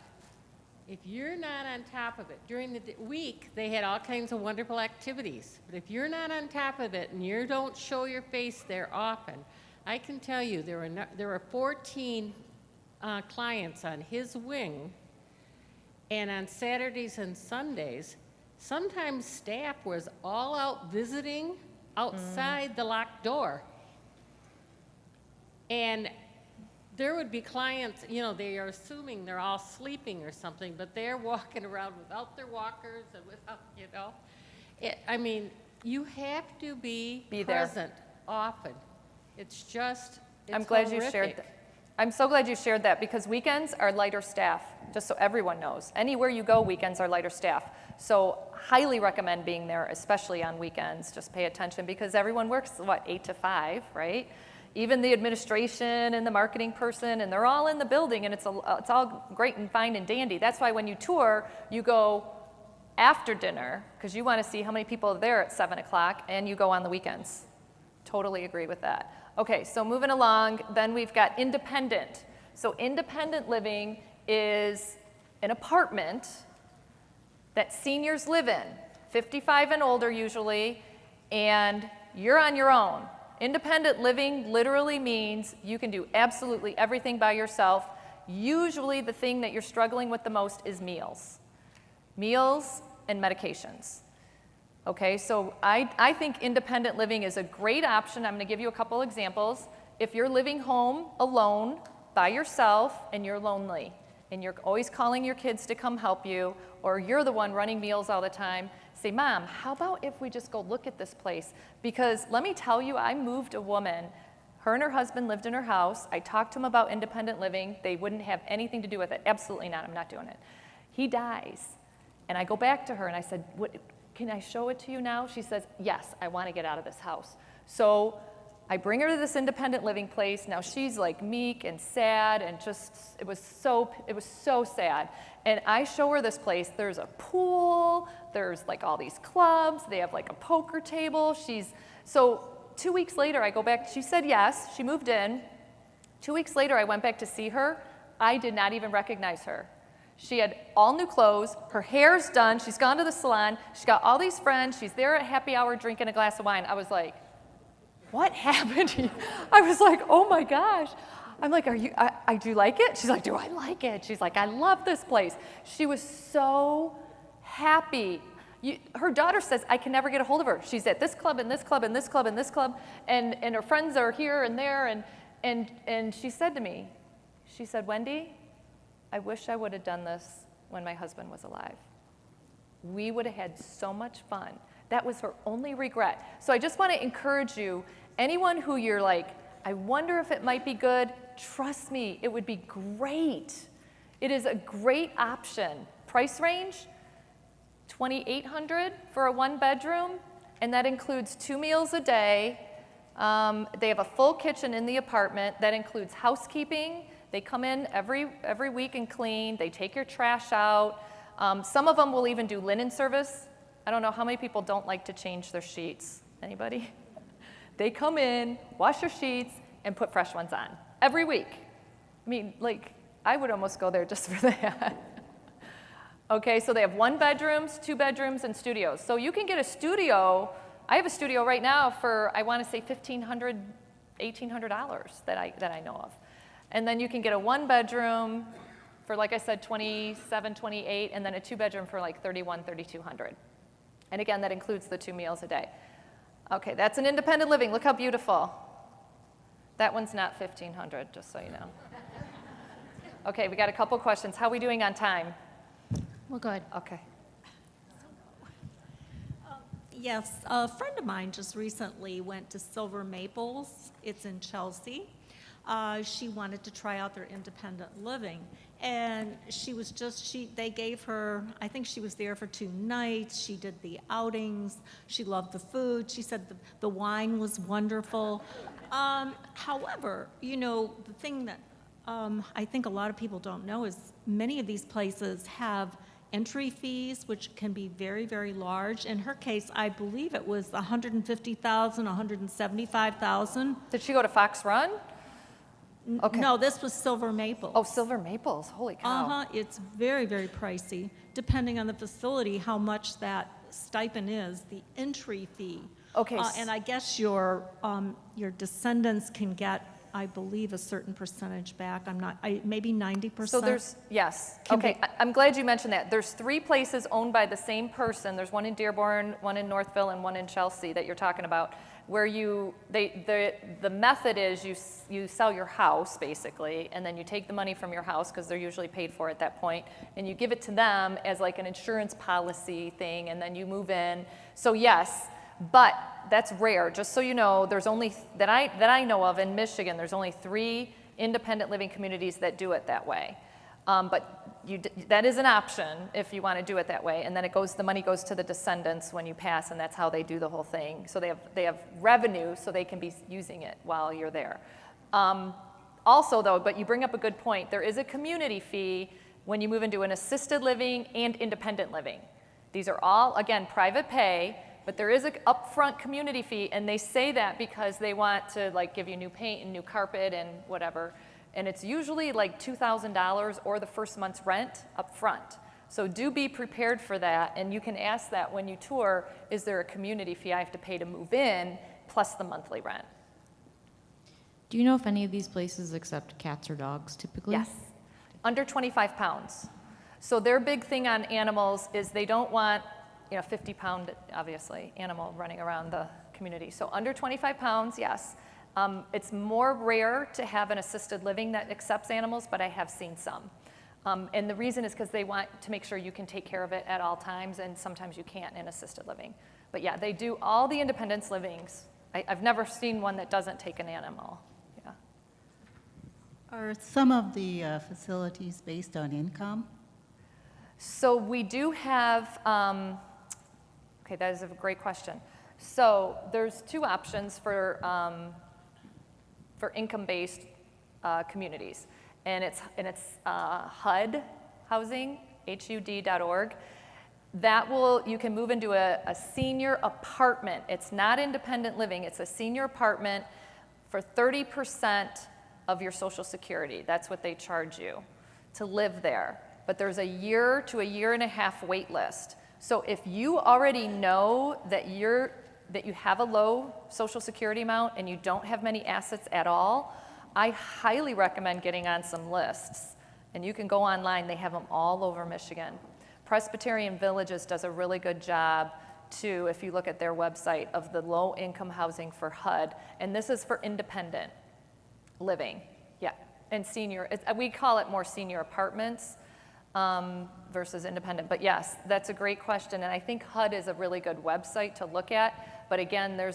if you're not on top of it, during the week, they had all kinds of wonderful activities. But if you're not on top of it and you don't show your face there often, I can tell you there were 14 clients on his wing, and on Saturdays and Sundays, sometimes staff was all out visiting outside the locked door. And there would be clients, they are assuming they're all sleeping or something, but they're walking around without their walkers and without, you have to be present often. It's just, it's I'm glad horrific. you shared that. I'm so glad you shared that because weekends are lighter staff, just so everyone knows. Anywhere you go, weekends are lighter staff. So highly recommend being there, especially on weekends. Just pay attention because everyone works, 8 to 5, right? Even the administration and the marketing person, and they're all in the building, and it's all great and fine and dandy. That's why when you tour, you go after dinner because you want to see how many people are there at 7 o'clock, and you go on the weekends. Totally agree with that. Okay, so moving along, then we've got independent. So independent living is an apartment that seniors live in, 55 and older usually, and you're on your own. Independent living literally means you can do absolutely everything by yourself. Usually the thing that you're struggling with the most is meals. Meals and medications. Okay, so I think independent living is a great option. I'm going to give you a couple examples. If you're living home alone by yourself and you're lonely and you're always calling your kids to come help you, or you're the one running meals all the time, say, Mom, how about if we just go look at this place? Because let me tell you, I moved a woman. Her and her husband lived in her house. I talked to them about independent living. They wouldn't have anything to do with it. Absolutely not. I'm not doing it. He dies. And I go back to her and I said, can I show it to you now? She says, yes, I want to get out of this house. So I bring her to this independent living place. Now she's like meek and sad and just, it was so sad. And I show her this place. There's a pool, there's like all these clubs, they have like a poker table. So 2 weeks later, I go back. She said yes. She moved in. 2 weeks later, I went back to see her. I did not even recognize her. She had all new clothes. Her hair's done. She's gone to the salon. She's got all these friends. She's there at happy hour drinking a glass of wine. I was like, what happened to you? I was like, oh my gosh. I'm like, do you like it? She's like, do I like it? She's like, I love this place. She was so happy. Her daughter says, I can never get a hold of her. She's at this club and this club and this club and this club, and her friends are here and there. And she said to me, she said, Wendy, I wish I would have done this when my husband was alive. We would have had so much fun. That was her only regret. So I just want to encourage you, anyone who you're like, I wonder if it might be good, trust me, it would be great. It is a great option. Price range, $2,800 for a 1-bedroom, and that includes 2 meals a day. They have a full kitchen in the apartment. That includes housekeeping. They come in every week and clean. They take your trash out. Some of them will even do linen service. I don't know how many people don't like to change their sheets. Anybody? They come in, wash your sheets, and put fresh ones on every week. I mean, like, I would almost go there just for that. Okay, so they have 1 bedrooms, 2 bedrooms, and studios. So you can get a studio. I have a studio right now for, I want to say $1,500, $1,800 that I know of. And then you can get a 1-bedroom for, like I said, $2,700, $2,800, and then a 2-bedroom for like $3,100, $3,200. And again, that includes the 2 meals a day. Okay, that's an independent living. Look how beautiful. That one's not $1,500, just so you know. Okay, we got a couple questions. How are we doing on time? Well, good. Okay. Yes, a friend of mine just recently went to Silver Maples. It's in Chelsea. She wanted to try out their independent living, and they gave her, I think she was there for 2 nights. She did the outings. She loved the food. She said the wine was wonderful. However, the thing that I think a lot of people don't know is many of these places have entry fees, which can be very, very large. In her case, I believe it was $150,000, $175,000. Did she go to Fox Run? Okay. No, this was Silver Maples. Oh, Silver Maples, holy cow. It's very, very pricey, depending on the facility, how much that stipend is, the entry fee. Okay. And I guess your descendants can get, I believe, a certain percentage back. Maybe 90%. So yes. Okay, I'm glad you mentioned that. There's 3 places owned by the same person. There's one in Dearborn, one in Northville, and one in Chelsea that you're talking about, where the method is you sell your house, basically, and then you take the money from your house, because they're usually paid for at that point, and you give it to them as like an insurance policy thing, and then you move in. So yes, but that's rare. Just so you know, there's only, that I know of in Michigan, there's only 3 independent living communities that do it that way. But that is an option if you want to do it that way. And then the money goes to the descendants when you pass, and that's how they do the whole thing. So they have revenue, so they can be using it while you're there. Also, though, but you bring up a good point, there is a community fee when you move into an assisted living and independent living. These are all, again, private pay, but there is an upfront community fee, and they say that because they want to give you new paint and new carpet and whatever. And it's usually like $2,000 or the first month's rent up front. So do be prepared for that, and you can ask that when you tour, is there a community fee I have to pay to move in plus the monthly rent? Do you know if any of these places accept cats or dogs typically? Yes, under 25 pounds. So their big thing on animals is they don't want 50-pound, obviously, animal running around the community. So under 25 pounds, yes. It's more rare to have an assisted living that accepts animals, but I have seen some. And the reason is because they want to make sure you can take care of it at all times, and sometimes you can't in assisted living. But yeah, they do all the independence livings. I've never seen one that doesn't take an animal. Yeah. Are some of the facilities based on income? So we do have, okay, that is a great question. So there's 2 options for income-based communities, and it's HUD housing, HUD.org, you can move into a senior apartment. It's not independent living, it's a senior apartment for 30% of your Social Security. That's what they charge you to live there. But there's a year to a year and a half wait list. So if you already know that you have a low Social Security amount and you don't have many assets at all, I highly recommend getting on some lists. And you can go online, they have them all over Michigan. Presbyterian Villages does a really good job too, if you look at their website, of the low income housing for HUD. And this is for independent living, yeah. And senior, we call it more senior apartments versus independent. But yes, that's a great question. And I think HUD is a really good website to look at. But again, there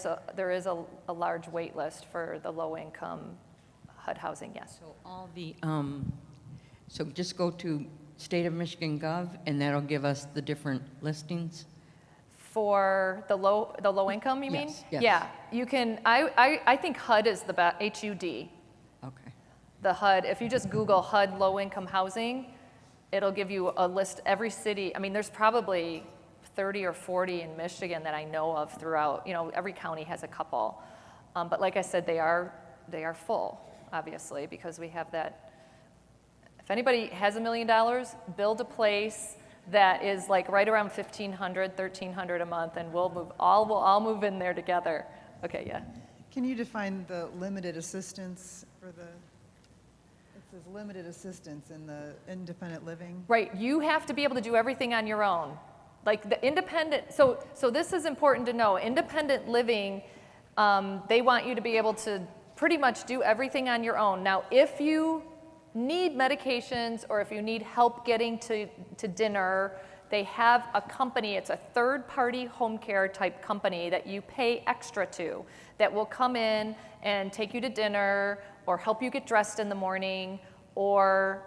is a large wait list for the low income HUD housing, yes. So all the, so just go to State of Michigan Gov, and that'll give us the different listings? For the low income, you mean? Yes. Yeah, you can, I think HUD is the best, HUD. Okay. The HUD, if you just Google HUD low income housing, it'll give you a list, every city. I mean, there's probably 30 or 40 in Michigan that I know of throughout, every county has a couple. But like I said, they are full, obviously, because we have that. If anybody has $1 million, build a place that is like right around $1,500, $1,300 a month, and we'll all move in there together. Okay, yeah. Can you define the limited assistance for it says limited assistance in the independent living? Right, you have to be able to do everything on your own. Like the independent, so this is important to know. Independent living, they want you to be able to pretty much do everything on your own. Now, if you need medications or if you need help getting to dinner, they have a company, it's a third-party home care type company that you pay extra to, that will come in and take you to dinner or help you get dressed in the morning or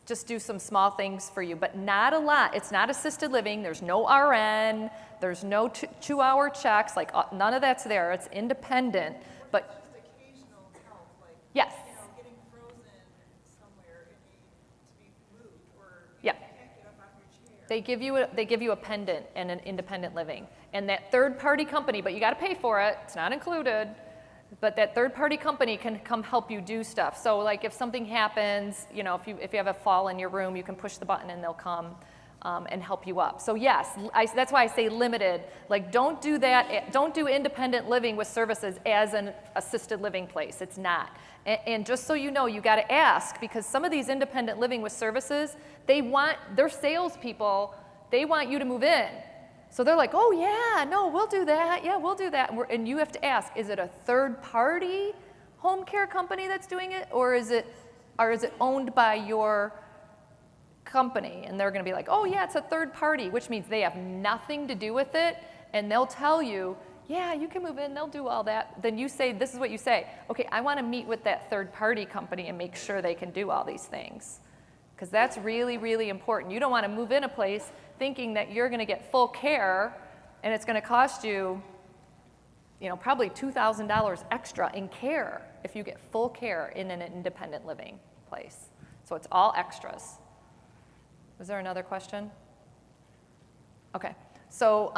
just do some small things for you, but not a lot. It's not assisted living, there's no RN, there's no 2-hour checks, like none of that's there, it's independent, but yes. They give you a pendant and an independent living. And that third-party company, but you got to pay for it, it's not included, but that third-party company can come help you do stuff. So like if something happens, if you have a fall in your room, you can push the button and they'll come and help you up. So yes, that's why I say limited. Like don't do that, don't do independent living with services as an assisted living place, it's not. And just so you know, you got to ask, because some of these independent living with services, their salespeople, they want you to move in. So they're like, oh yeah, no, we'll do that. Yeah, we'll do that. And you have to ask, is it a third-party home care company that's doing it, or is it owned by your company? And they're going to be like, oh yeah, it's a third party, which means they have nothing to do with it, and they'll tell you, yeah, you can move in, they'll do all that. Then you say, this is what you say, okay, I want to meet with that third-party company and make sure they can do all these things. Because that's really, really important. You don't want to move in a place thinking that you're going to get full care and it's going to cost you, probably $2,000 extra in care if you get full care in an independent living place. So it's all extras. Was there another question? Okay, so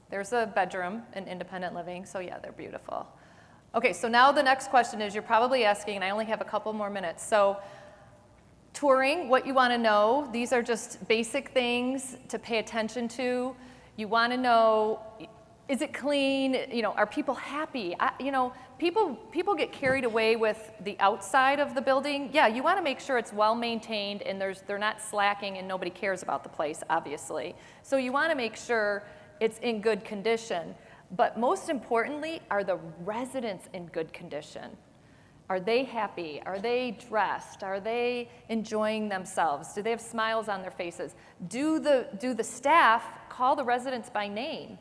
there's a bedroom in independent living, so yeah, they're beautiful. Okay, so now the next question is, you're probably asking, and I only have a couple more minutes, so touring, what you want to know, these are just basic things to pay attention to. You want to know, is it clean? Are people happy? People get carried away with the outside of the building. Yeah, you want to make sure it's well maintained and they're not slacking and nobody cares about the place, obviously. So you want to make sure it's in good condition. But most importantly, are the residents in good condition? Are they happy? Are they dressed? Are they enjoying themselves? Do they have smiles on their faces? Do the staff call the residents by name?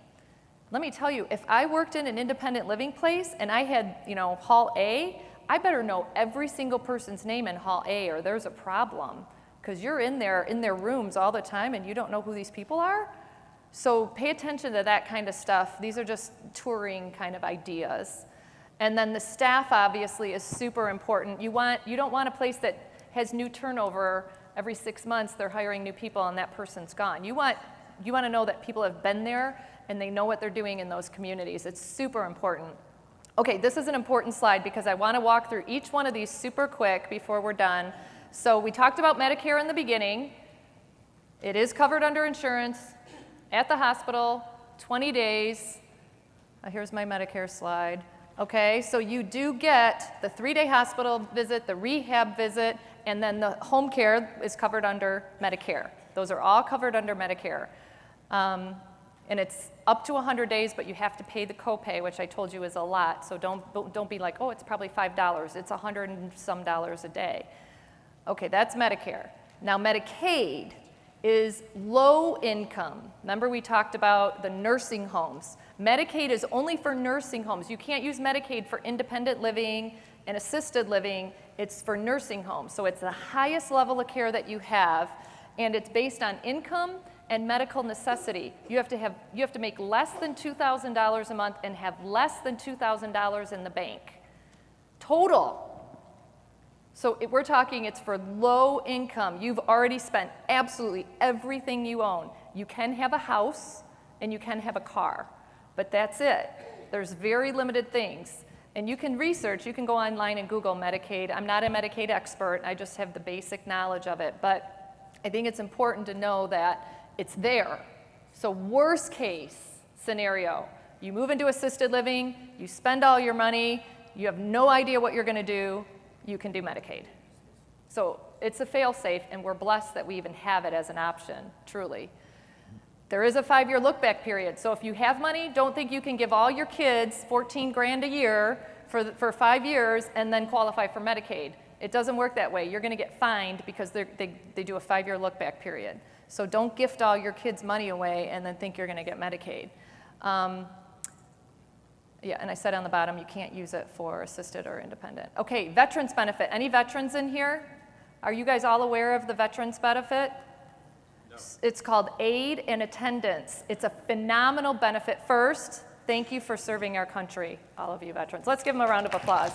Let me tell you, if I worked in an independent living place and I had, Hall A, I better know every single person's name in Hall A or there's a problem, because you're in their rooms all the time and you don't know who these people are. So pay attention to that kind of stuff. These are just touring kind of ideas. And then the staff obviously is super important. You don't want a place that has new turnover every 6 months they're hiring new people and that person's gone. You want to know that people have been there and they know what they're doing in those communities. It's super important. Okay, this is an important slide because I want to walk through each one of these super quick before we're done. So we talked about Medicare in the beginning. It is covered under insurance at the hospital, 20 days. Here's my Medicare slide. Okay, so you do get the 3-day hospital visit, the rehab visit, and then the home care is covered under Medicare. Those are all covered under Medicare. And it's up to 100 days, but you have to pay the copay, which I told you is a lot. So don't be like, oh, it's probably $5. It's $100 and some a day. Okay, that's Medicare. Now Medicaid is low income. Remember we talked about the nursing homes. Medicaid is only for nursing homes. You can't use Medicaid for independent living and assisted living. It's for nursing homes. So it's the highest level of care that you have, and it's based on income and medical necessity. You have to make less than $2,000 a month and have less than $2,000 in the bank. Total. So we're talking it's for low income. You've already spent absolutely everything you own. You can have a house and you can have a car, but that's it. There's very limited things. And you can research, you can go online and Google Medicaid. I'm not a Medicaid expert, I just have the basic knowledge of it, but I think it's important to know that it's there. So worst case scenario, you move into assisted living, you spend all your money, you have no idea what you're going to do, you can do Medicaid. So it's a fail-safe, and we're blessed that we even have it as an option, truly. There is a 5-year look-back period. So if you have money, don't think you can give all your kids 14 grand a year for 5 years and then qualify for Medicaid. It doesn't work that way. You're going to get fined because they do a 5-year look-back period. So don't gift all your kids' money away and then think you're going to get Medicaid. Yeah, and I said on the bottom, you can't use it for assisted or independent. Okay, veterans benefit. Any veterans in here? Are you guys all aware of the veterans benefit? No. It's called aid and attendance. It's a phenomenal benefit. First, thank you for serving our country, all of you veterans. Let's give them a round of applause.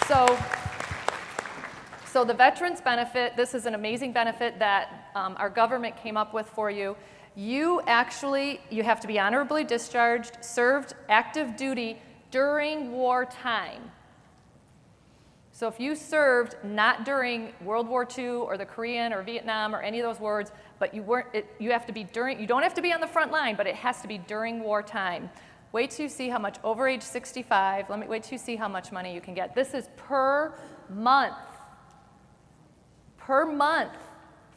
So the veterans benefit, this is an amazing benefit that our government came up with for you. You have to be honorably discharged, served active duty during wartime. So if you served not during World War II or the Korean or Vietnam or any of those wars, but you have to be you don't have to be on the front line, but it has to be during wartime. Wait till you see how much over age 65, wait till you see how much money you can get. This is per month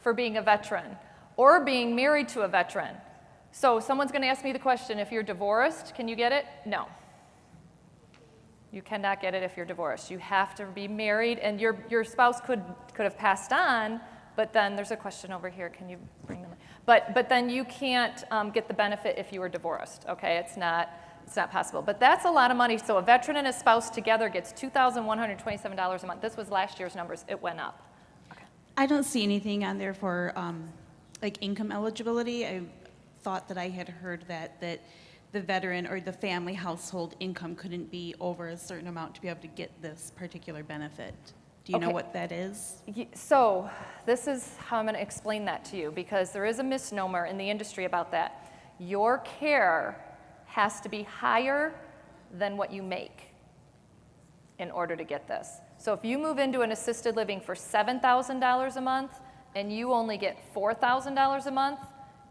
for being a veteran or being married to a veteran. So someone's going to ask me the question, if you're divorced, can you get it? No. You cannot get it if you're divorced. You have to be married, and your spouse could have passed on, but then there's a question over here. Can you bring them? But then you can't get the benefit if you were divorced. Okay, it's not possible. But that's a lot of money. So a veteran and a spouse together gets $2,127 a month. This was last year's numbers. It went up. Okay. I don't see anything on there for like income eligibility. I thought that I had heard that the veteran or the family household income couldn't be over a certain amount to be able to get this particular benefit. Do you know what that is? So this is how I'm going to explain that to you, because there is a misnomer in the industry about that. Your care has to be higher than what you make in order to get this. So if you move into an assisted living for $7,000 a month and you only get $4,000 a month,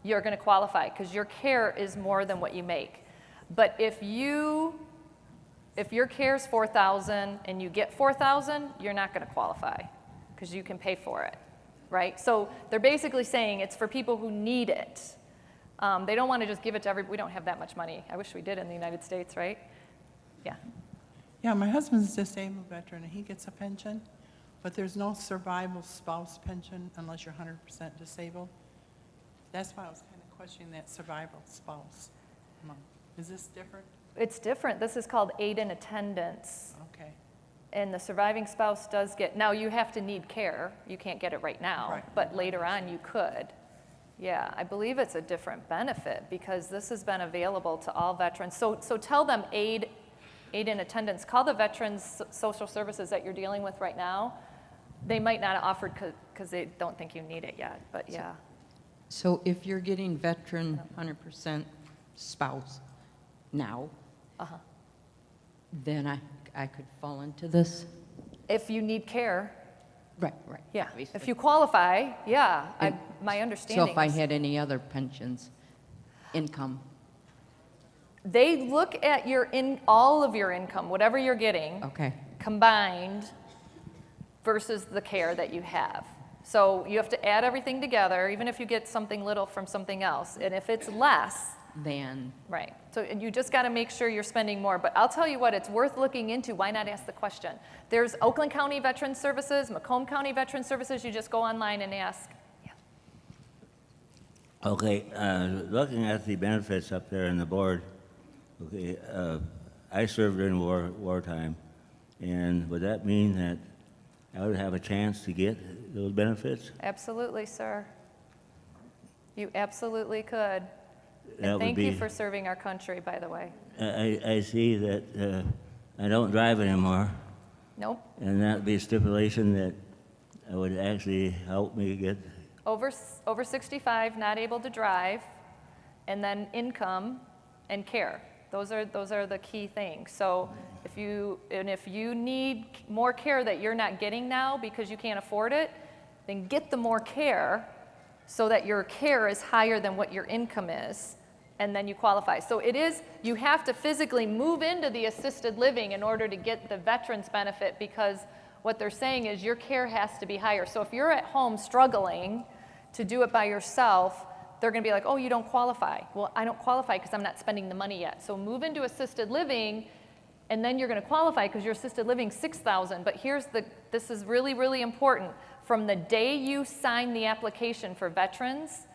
you're going to qualify because your care is more than what you make. But if your care is $4,000 and you get $4,000, you're not going to qualify because you can pay for it, right? So they're basically saying it's for people who need it. They don't want to just give it to everybody. We don't have that much money. I wish we did in the United States, right? Yeah. Yeah, my husband's a disabled veteran and he gets a pension, but there's no survival spouse pension unless you're 100% disabled. That's why I was kind of questioning that survival spouse amount. Is this different? It's different. This is called aid and attendance. Okay. And the surviving spouse does get, now you have to need care. You can't get it right now, but later on you could. Yeah, I believe it's a different benefit because this has been available to all veterans. So tell them aid and attendance. Call the veterans social services that you're dealing with right now. They might not have offered because they don't think you need it yet, but yeah. So if you're getting veteran 100% spouse now, then I could fall into this? If you need care, Right. yeah. obviously. If you qualify, yeah, And my understanding So if I is- had any other pensions, income, They look at all of your income, whatever you're getting, okay. combined versus the care that you have. So you have to add everything together, even if you get something little from something else. And if it's less, Then, right. So and you just got to make sure you're spending more. But I'll tell you what, it's worth looking into. Why not ask the question? There's Oakland County Veterans Services, Macomb County Veterans Services. You just go online and ask. Okay, looking at the benefits up there on the board, okay, I served during wartime, and would that mean that I would have a chance to get those benefits? Absolutely, sir. You absolutely could. That And would thank you be- for serving our country, by the way. I see that I don't drive anymore, Nope. and that would be a stipulation that would actually help me get. Over 65, not able to drive, and then income and care. Those are the key things. So if you need more care that you're not getting now because you can't afford it, then get the more care so that your care is higher than what your income is, and then you qualify. So you have to physically move into the assisted living in order to get the veterans benefit, because what they're saying is your care has to be higher. So if you're at home struggling to do it by yourself, they're going to be like, oh, you don't qualify. Well, I don't qualify because I'm not spending the money yet. So move into assisted living, and then you're going to qualify because your assisted living $6,000. But this is really, really important. From the day you sign the application for veterans,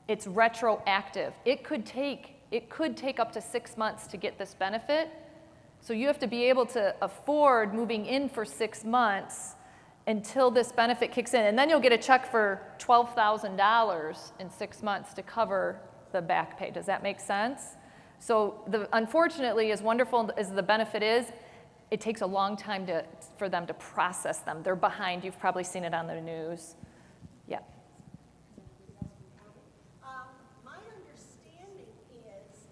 it's retroactive. It could take up to 6 months to get this benefit. So you have to be able to afford moving in for 6 months until this benefit kicks in. And then you'll get a check for $12,000 in 6 months to cover the back pay. Does that make sense? So unfortunately, as wonderful as the benefit is, it takes a long time for them to process them. They're behind. You've probably seen it on the news. Yeah. My understanding is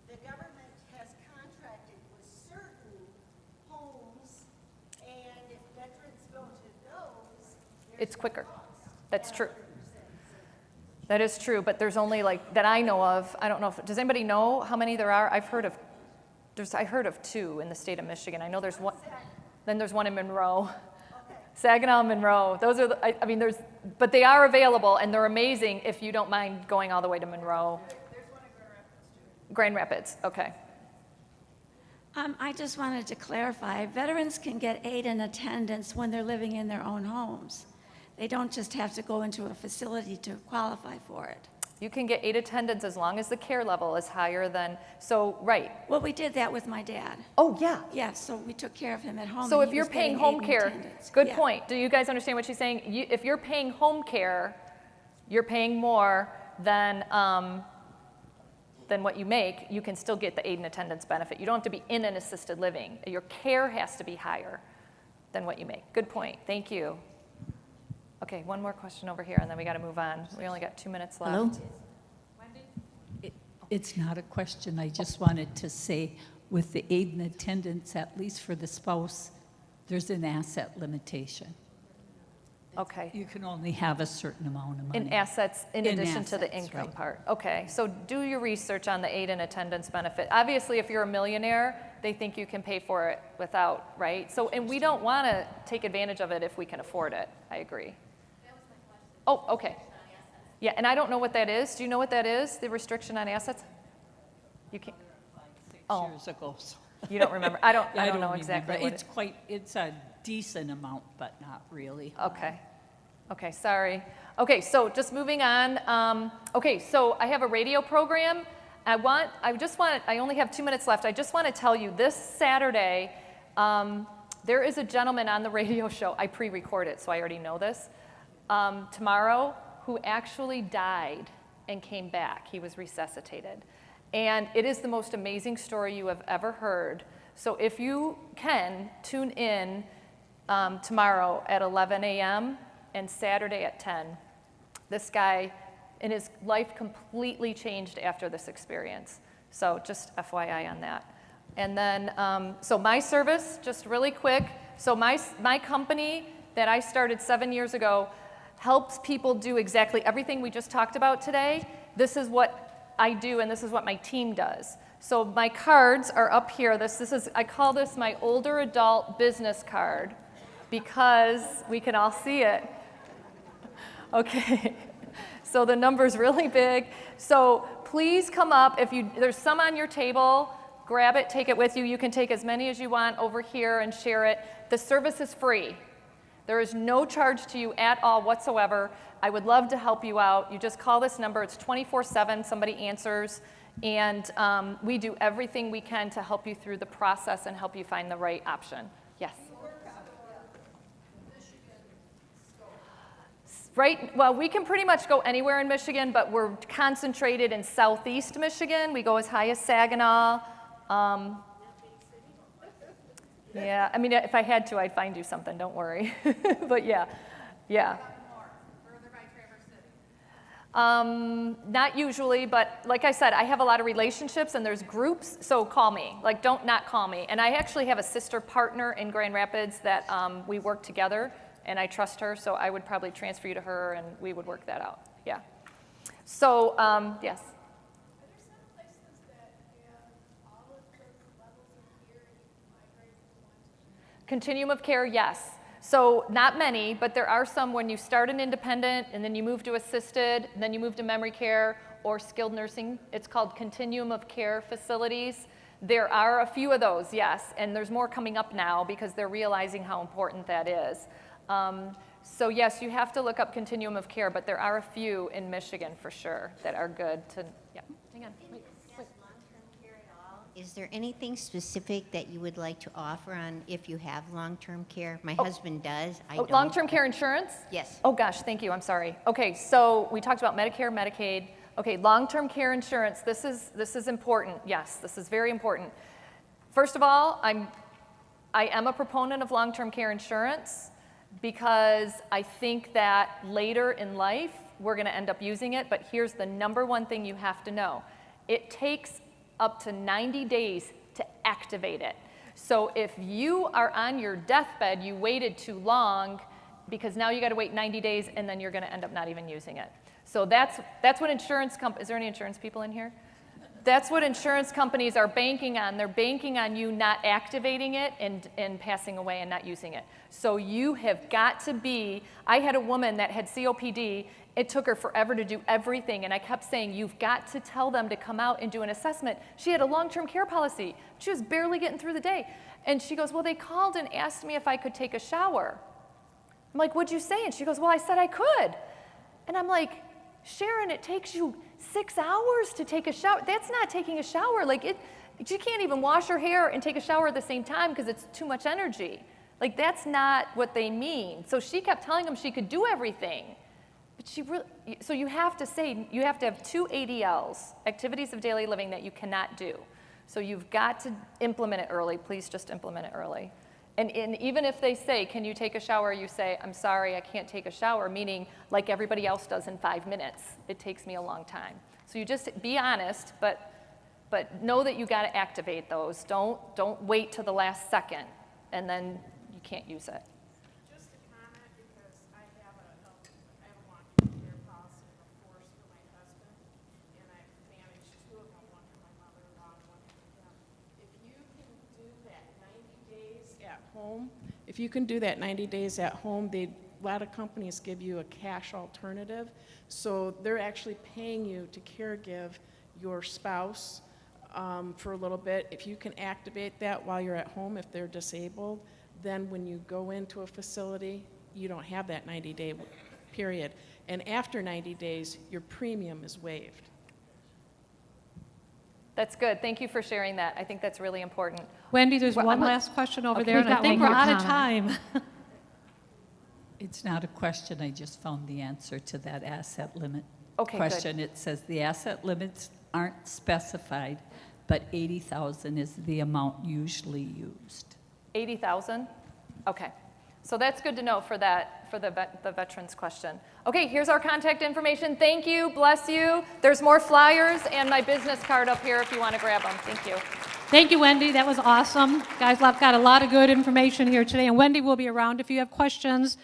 the government has contracted with certain homes, and if veterans go to those, It's quicker. That's true. That is true, but there's only that I know of. I don't know does anybody know how many there are? I heard of 2 in the state of Michigan. I know there's one. Then there's one in Monroe. Saginaw and Monroe. Those are but they are available, and they're amazing if you don't mind going all the way to Monroe. There's one in Grand Rapids. Okay. I just wanted to clarify, veterans can get aid and attendance when they're living in their own homes. They don't just have to go into a facility to qualify for it. You can get aid attendance as long as the care level is higher than, right. Well, we did that with my dad. Oh, yeah. Yeah, so we took care of him at home. So and if he you're was paying getting home aid and care, attendance. good Yeah. point. Do you guys understand what she's saying? If you're paying home care, you're paying more than what you make. You can still get the aid and attendance benefit. You don't have to be in an assisted living. Your care has to be higher than what you make. Good point. Thank you. Okay, one more question over here, and then we got to move on. We only got 2 minutes left. Hello? It's not a question. I just wanted to say, with the aid and attendance, at least for the spouse, there's an asset limitation. Okay. You can only have a certain amount of money. In assets, in addition to the assets, income right. part. Okay, so do your research on the aid and attendance benefit. Obviously, if you're a millionaire, they think you can pay for it without, right? So, and we don't want to take advantage of it if we can afford it. I agree. Oh, okay. Yeah, and I don't know what that is. Do you know what that is, the restriction on assets? You can't. Oh. Years ago. So. You don't remember? I don't know remember. exactly what It's a decent amount, but not really. Okay. Okay, sorry. Okay, so just moving on. Okay, so I have a radio program. I only have 2 minutes left. I just want to tell you this Saturday, there is a gentleman on the radio show. I pre-record it, so I already know this. Tomorrow, who actually died and came back. He was resuscitated. And it is the most amazing story you have ever heard. So if you can, tune in tomorrow at 11 a.m. and Saturday at 10. This guy, and his life completely changed after this experience. So just FYI on that. And then, so my service, just really quick. So my company that I started 7 years ago helps people do exactly everything we just talked about today. This is what I do, and this is what my team does. So my cards are up here. This is, I call this my older adult business card because we can all see it. Okay, so the number's really big. So please come up. There's some on your table, grab it, take it with you. You can take as many as you want over here and share it. The service is free. There is no charge to you at all whatsoever. I would love to help you out. You just call this number. It's 24/7. Somebody answers. And we do everything we can to help you through the process and help you find the right option. Yes? Right, well, we can pretty much go anywhere in Michigan, but we're concentrated in southeast Michigan. We go as high as Saginaw. Yeah, I mean, if I had to, I'd find you something, don't worry. But yeah. Not usually, but like I said, I have a lot of relationships and there's groups, so call me. Like, don't not call me. And I actually have a sister partner in Grand Rapids that we work together, and I trust her, so I would probably transfer you to her and we would work that out. Yeah. So, yes. Continuum of care, yes. So not many, but there are some when you start an independent and then you move to assisted, and then you move to memory care or skilled nursing. It's called continuum of care facilities. There are a few of those, yes, and there's more coming up now because they're realizing how important that is. So yes, you have to look up continuum of care, but there are a few in Michigan for sure that are good to, yeah. Hang on, wait. Is there anything specific that you would like to offer on if you have long-term care? My husband does. I don't. Long-term care insurance? Yes. Oh gosh, thank you. I'm sorry. Okay, so we talked about Medicare, Medicaid. Okay, long-term care insurance. This is important. Yes, this is very important. First of all, I am a proponent of long-term care insurance because I think that later in life we're going to end up using it. But here's the number one thing you have to know: it takes up to 90 days to activate it. So if you are on your deathbed, you waited too long because now you got to wait 90 days and then you're going to end up not even using it. So that's what insurance companies, is there any insurance people in here? That's what insurance companies are banking on. They're banking on you not activating it and passing away and not using it. So you have got to be, I had a woman that had COPD. It took her forever to do everything, and I kept saying, you've got to tell them to come out and do an assessment. She had a long-term care policy. She was barely getting through the day. And she goes, well, they called and asked me if I could take a shower. I'm like, what'd you say? And she goes, well, I said I could. And I'm like, Sharon, it takes you 6 hours to take a shower. That's not taking a shower. Like, you can't even wash your hair and take a shower at the same time because it's too much energy. Like, that's not what they mean. So she kept telling them she could do everything. But she really, so you have to say, you have to have 2 ADLs, activities of daily living, that you cannot do. So you've got to implement it early. Please just implement it early. And even if they say, can you take a shower, you say, I'm sorry, I can't take a shower, meaning like everybody else does in 5 minutes. It takes me a long time. So you just be honest, but know that you got to activate those. Don't wait till the last second, and then you can't use it. Just a comment, because I have a long-term care policy, of course, for my husband, and I've managed 2 of them, one for my mother-in-law and one for him. If you can do that 90 days at home, if you can do that 90 days at home, a lot of companies give you a cash alternative. So they're actually paying you to caregive your spouse for a little bit. If you can activate that while you're at home, if they're disabled, then when you go into a facility, you don't have that 90-day period. And after 90 days, your premium is waived. That's good. Thank you for sharing that. I think that's really important. Wendy, there's Well, one I'm a- last question over Okay, there, and I we've got think one we're more out of comment. time. It's not a question, I just found the answer to that asset limit Okay, good. question. It says the asset limits aren't specified, but 80,000 is the amount usually used. 80,000? Okay. So that's good to know for that, for the veterans question. Okay, here's our contact information. Thank you, bless you. There's more flyers and my business card up here if you want to grab them. Thank you. Thank you, Wendy. That was awesome. Guys, I've got a lot of good information here today, and Wendy will be around if you have questions.